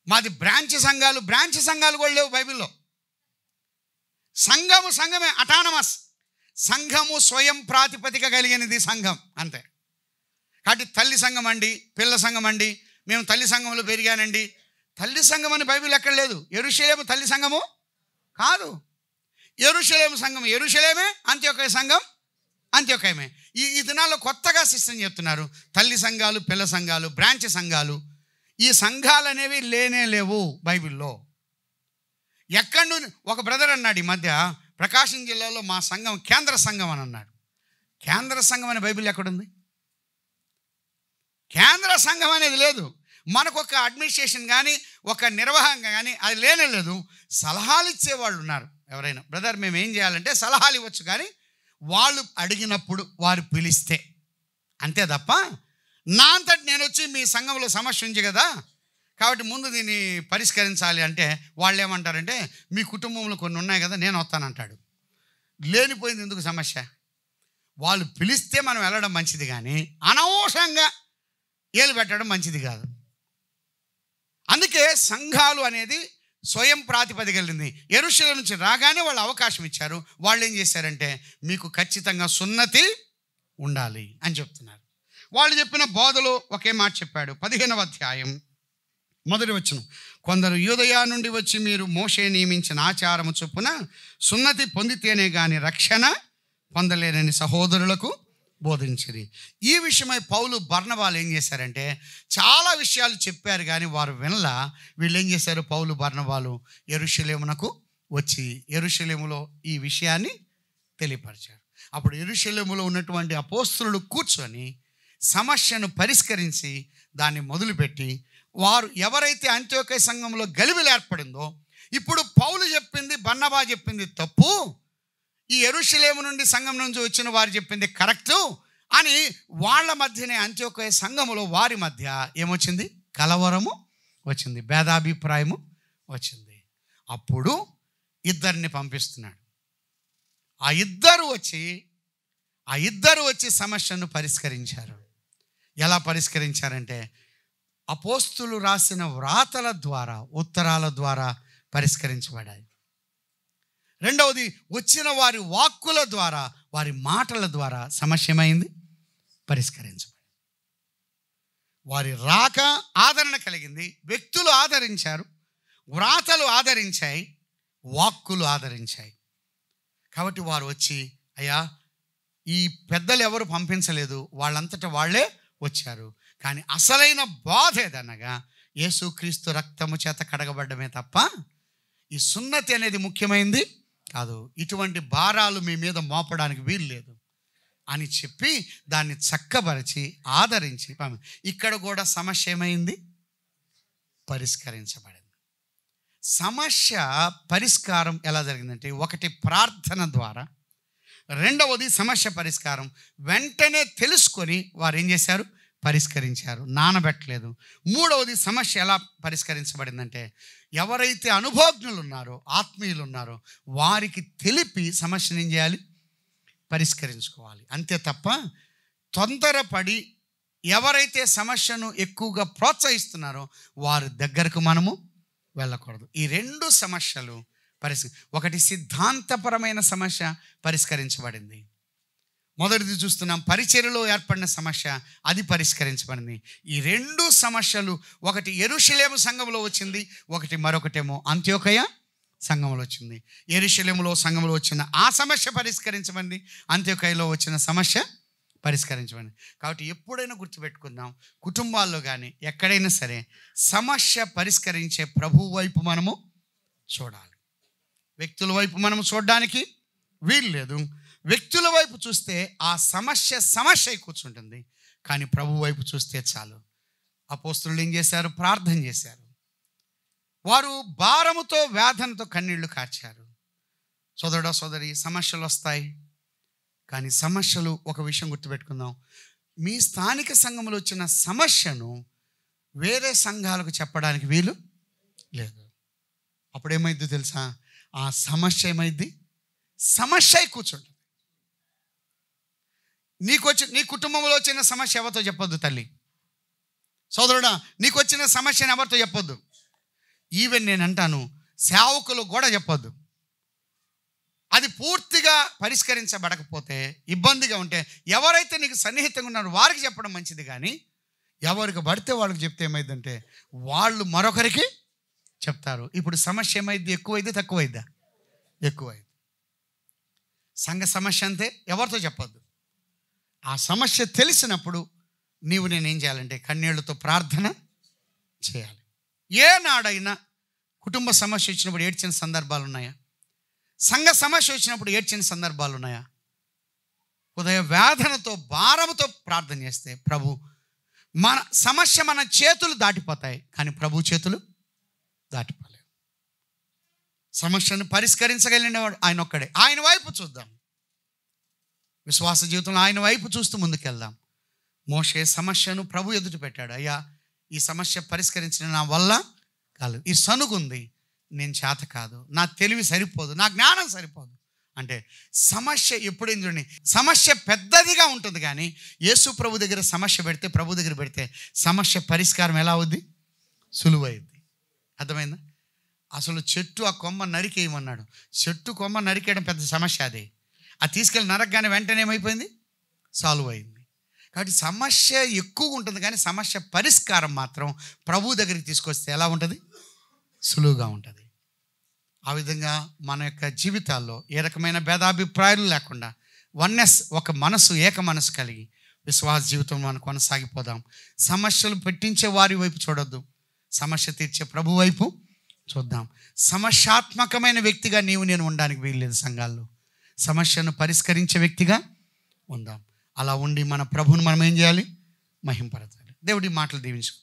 S1: మాది బ్రాంచ్ సంఘాలు కూడా లేవు బైబిల్లో. సంఘమే, అటానమస్. సంఘము స్వయం ప్రాతిపదిక కలిగినది సంఘం, అంతే. కాబట్టి తల్లి సంఘం అండి, పిల్ల సంఘం అండి, మేము తల్లి సంఘంలో పెరిగానండి. తల్లి సంఘం అని బైబిల్ ఎక్కడ లేదు. యెరూషలేము తల్లి సంఘము కాదు. యెరూషలేము సంఘం యెరూషలేమే, అంత్యోకయ సంఘం అంత్యోకయమే. ఈ దినాల్లో కొత్తగా సిస్టమ్ చెప్తున్నారు, తల్లి సంఘాలు, పిల్ల సంఘాలు, బ్రాంచ్ సంఘాలు. ఈ సంఘాలు అనేవి లేవు బైబిల్లో. ఎక్కడి నుండి ఒక బ్రదర్ అన్నాడు ఈ మధ్య, ప్రకాశం జిల్లాలో మా సంఘం కేంద్ర సంఘం అని అన్నాడు. కేంద్ర సంఘం అనే బైబిల్ ఎక్కడుంది? కేంద్ర సంఘం అనేది లేదు. మనకు ఒక అడ్మినిస్ట్రేషన్ కానీ, ఒక నిర్వహణ కానీ అది లేదు. సలహాలు ఇచ్చేవాళ్ళు ఉన్నారు. ఎవరైనా బ్రదర్ మేము ఏం చేయాలంటే సలహాలు ఇవ్వచ్చు, కానీ వాళ్ళు అడిగినప్పుడు వారు పిలిస్తే అంతే తప్ప నా అంతటి నేను వచ్చి మీ సంఘంలో సమస్య ఉంది కదా కాబట్టి ముందు దీన్ని పరిష్కరించాలి అంటే వాళ్ళు ఏమంటారంటే మీ కుటుంబంలో కొన్ని ఉన్నాయి కదా నేను వస్తానంటాడు. లేనిపోయింది ఎందుకు సమస్య? వాళ్ళు పిలిస్తే మనం వెళ్ళడం మంచిది, కానీ అనవసరంగా ఏలు పెట్టడం మంచిది కాదు. అందుకే సంఘాలు అనేది స్వయం ప్రాతిపదిక కలిగింది. యెరూషలేము నుంచి రాగానే వాళ్ళు అవకాశం ఇచ్చారు. వాళ్ళు ఏం చేశారంటే మీకు ఖచ్చితంగా సున్నతి ఉండాలి అని చెప్తున్నారు. వాళ్ళు చెప్పిన బోధలో ఒకే మాట చెప్పాడు. 15వ అధ్యాయం 1వ వచనం, కొందరు యూదయ నుండి వచ్చి మీరు మోషే నియమించిన ఆచారము చొప్పున సున్నతి పొందితేనే కానీ రక్షణ పొందలేనని సహోదరులకు బోధించింది. ఈ విషయమై పౌలు, బర్నబాలు ఏం చేశారంటే చాలా విషయాలు చెప్పారు, కానీ వారు వినలా. వీళ్ళు ఏం చేశారు? పౌలు, బర్నబాలు యెరూషలేమునకు వచ్చి యెరూషలేములో ఈ విషయాన్ని తెలియపరిచారు. అప్పుడు యెరూషలేములో ఉన్నటువంటి అపోస్తలులు కూర్చొని సమస్యను పరిష్కరించి దాన్ని మొదలుపెట్టి, వారు ఎవరైతే అంత్యోకయ సంఘంలో గలిబిలు ఏర్పడిందో, ఇప్పుడు పౌలు చెప్పింది, బర్నబా చెప్పింది తప్పు, ఈ యెరూషలేము నుండి సంఘం నుంచి వచ్చిన వారు చెప్పింది కరెక్టు అని వాళ్ళ మధ్యనే అంత్యోకయ సంఘములో వారి మధ్య ఏమొచ్చింది? కలవరము వచ్చింది, భేదాభిప్రాయము వచ్చింది. అప్పుడు ఇద్దరిని పంపిస్తున్నాడు. ఆ ఇద్దరు వచ్చి సమస్యను పరిష్కరించారు. ఎలా పరిష్కరించారంటే అపోస్తులు రాసిన వ్రాతల ద్వారా, ఉత్తరాల ద్వారా పరిష్కరించబడాయి. రెండవది, వచ్చిన వారి వాక్కుల ద్వారా, వారి మాటల ద్వారా సమస్య ఏమైంది? పరిష్కరించబడింది. వారి రాక ఆదరణ కలిగింది, వ్యక్తులు ఆదరించారు, వ్రాతలు ఆదరించాయి, వాక్కులు ఆదరించాయి. కాబట్టి వారు వచ్చి అయ్యా ఈ పెద్దలు ఎవరు పంపించలేదు, వాళ్ళంతటా వాళ్ళే వచ్చారు. కానీ అసలైన బాధ ఏదనగా యేసుక్రీస్తు రక్తము చేత కడగబడ్డమే తప్ప ఈ సున్నతి అనేది ముఖ్యమైనది కాదు. ఇటువంటి భారాలు మీ మీద మోపడానికి వీలు లేదు అని చెప్పి దాన్ని చక్కబరిచి ఆదరించి ఇక్కడ కూడా సమస్య ఏమైంది? పరిష్కరించబడింది. సమస్య పరిష్కారం ఎలా జరిగిందంటే, ఒకటి ప్రార్థన ద్వారా, రెండవది సమస్య పరిష్కారం వెంటనే తెలుసుకొని వారు ఏం చేశారు? పరిష్కరించారు, నానబెట్టలేదు. మూడవది సమస్య ఎలా పరిష్కరించబడిందంటే, ఎవరైతే అనుభవజ్ఞులు ఉన్నారో, ఆత్మీయులు ఉన్నారో వారికి తెలిపి సమస్యను ఏం చేయాలి? పరిష్కరించుకోవాలి. అంతే తప్ప తొందరపడి ఎవరైతే సమస్యను ఎక్కువగా ప్రోత్సహిస్తున్నారో వారి దగ్గరకు మనము వెళ్ళకూడదు. ఈ రెండు సమస్యలు ఒకటి సిద్ధాంతపరమైన సమస్య పరిష్కరించబడింది. మొదటిది చూస్తున్నాం, పరిచర్యలో ఏర్పడిన సమస్య, అది పరిష్కరించబడింది. ఈ రెండు సమస్యలు, ఒకటి యెరూషలేము సంఘంలో వచ్చింది, మరొకటేమో అంత్యోకయ సంఘంలో వచ్చింది. యెరూషలేములో సంఘంలో వచ్చిన ఆ సమస్య పరిష్కరించబడింది, అంత్యోకయలో వచ్చిన సమస్య పరిష్కరించబడింది. కాబట్టి ఎప్పుడైనా గుర్తుపెట్టుకుందాం, కుటుంబాల్లో కానీ ఎక్కడైనా సరే సమస్య పరిష్కరించే ప్రభువు వైపు మనము చూడాలి. వ్యక్తుల వైపు మనము చూడడానికి వీలు లేదు. వ్యక్తుల వైపు చూస్తే ఆ సమస్య కూర్చుంటుంది. కానీ ప్రభు వైపు చూస్తే చాలు. అపోస్తలులు ఏం చేశారు? ప్రార్థన చేశారు. వారు భారముతో వేదనతో కన్నీళ్లు కార్చారు. సోదరుడా సోదరి, సమస్యలు వస్తాయి. కానీ సమస్యలు, ఒక విషయం గుర్తుపెట్టుకుందాం, మీ స్థానిక సంఘంలో వచ్చిన సమస్యను వేరే సంఘాలకు చెప్పడానికి వీలు లేదు. అప్పుడు ఏమైందో తెలుసా? ఆ సమస్య ఏమైంది? సమస్య కూర్చుంటుంది. నీ కుటుంబంలో వచ్చిన సమస్య ఎవరితో చెప్పొద్దు తల్లి. సోదరుడా, నీకు వచ్చిన సమస్యను ఎవరితో చెప్పొద్దు. ఈవెన్ నేను అంటాను, సేవకులు కూడా చెప్పొద్దు. అది పూర్తిగా పరిష్కరించబడకపోతే, ఇబ్బందిగా ఉంటే ఎవరైతే నీకు సన్నిహితంగా ఉన్నారో వారికి చెప్పడం మంచిది. కానీ ఎవరికి పడితే వాళ్ళకి చెప్తే ఏమైందంటే వాళ్ళు మరొకరికి చెప్తారు. ఇప్పుడు సమస్య ఏమైంది? ఎక్కువైంది తక్కువైద్దా? ఎక్కువైంది. సంఘ సమస్య అంతే, ఎవరితో చెప్పొద్దు. ఆ సమస్య తెలిసినప్పుడు నేనేం చేయాలంటే కన్నీళ్లతో ప్రార్థన చేయాలి. ఏనాడైనా కుటుంబ సమస్య వచ్చినప్పుడు ఏడ్చిన సందర్భాలు ఉన్నాయా? సంఘ సమస్య వచ్చినప్పుడు ఏడ్చిన సందర్భాలు ఉన్నాయా? ఉదయ వేదనతో భారముతో ప్రార్థన చేస్తే ప్రభు, మన సమస్య మన చేతులు దాటిపోతాయి, కానీ ప్రభు చేతులు దాటిపోలేవు. సమస్యను పరిష్కరించగలిగినవాడు ఆయన ఒక్కడే. ఆయన వైపు చూద్దాం. విశ్వాస జీవితంలో ఆయన వైపు చూస్తూ ముందుకెళ్దాం. మోషే సమస్యను ప్రభు ఎదుట పెట్టాడు. అయ్యా, ఈ సమస్య పరిష్కరించిన నా వల్ల కాదు, ఈ సనుగుంది, నేను చేత కాదు, నా తెలివి సరిపోదు, నా జ్ఞానం సరిపోదు అంటే సమస్య ఎప్పుడైనా చూడండి, సమస్య పెద్దదిగా ఉంటుంది. కానీ యేసు ప్రభు దగ్గర సమస్య పెడితే, ప్రభు దగ్గర పెడితే సమస్య పరిష్కారం ఎలా అవుద్ది? సులువైద్ది. అర్థమైందా? అసలు చెట్టు ఆ కొమ్మ నరికేయమన్నాడు. చెట్టు కొమ్మ నరికేయడం పెద్ద సమస్య. అది తీసుకెళ్ళి నరకగానే వెంటనే ఏమైపోయింది? సాల్వ్ అయింది. కాబట్టి సమస్య ఎక్కువ ఉంటుంది, కానీ సమస్య పరిష్కారం మాత్రం ప్రభు దగ్గరికి తీసుకొస్తే ఎలా ఉంటుంది? సులువుగా ఉంటుంది. ఆ విధంగా మన యొక్క జీవితాల్లో ఏ రకమైన భేదాభిప్రాయాలు లేకుండా వన్నెస్, ఒక మనసు, ఏక మనసు కలిగి విశ్వాస జీవితం మనం కొనసాగిపోదాం. సమస్యలు పెట్టించే వారి వైపు చూడొద్దు, సమస్య తీర్చే ప్రభు వైపు చూద్దాం. సమస్యాత్మకమైన వ్యక్తిగా నేను ఉండడానికి వీల్లేదు. సంఘాల్లో సమస్యను పరిష్కరించే వ్యక్తిగా ఉందాం. అలా ఉండి మన ప్రభువును మనం ఏం చేయాలి? మహింపరచాలి. దేవుడి మాటలు దీవించు.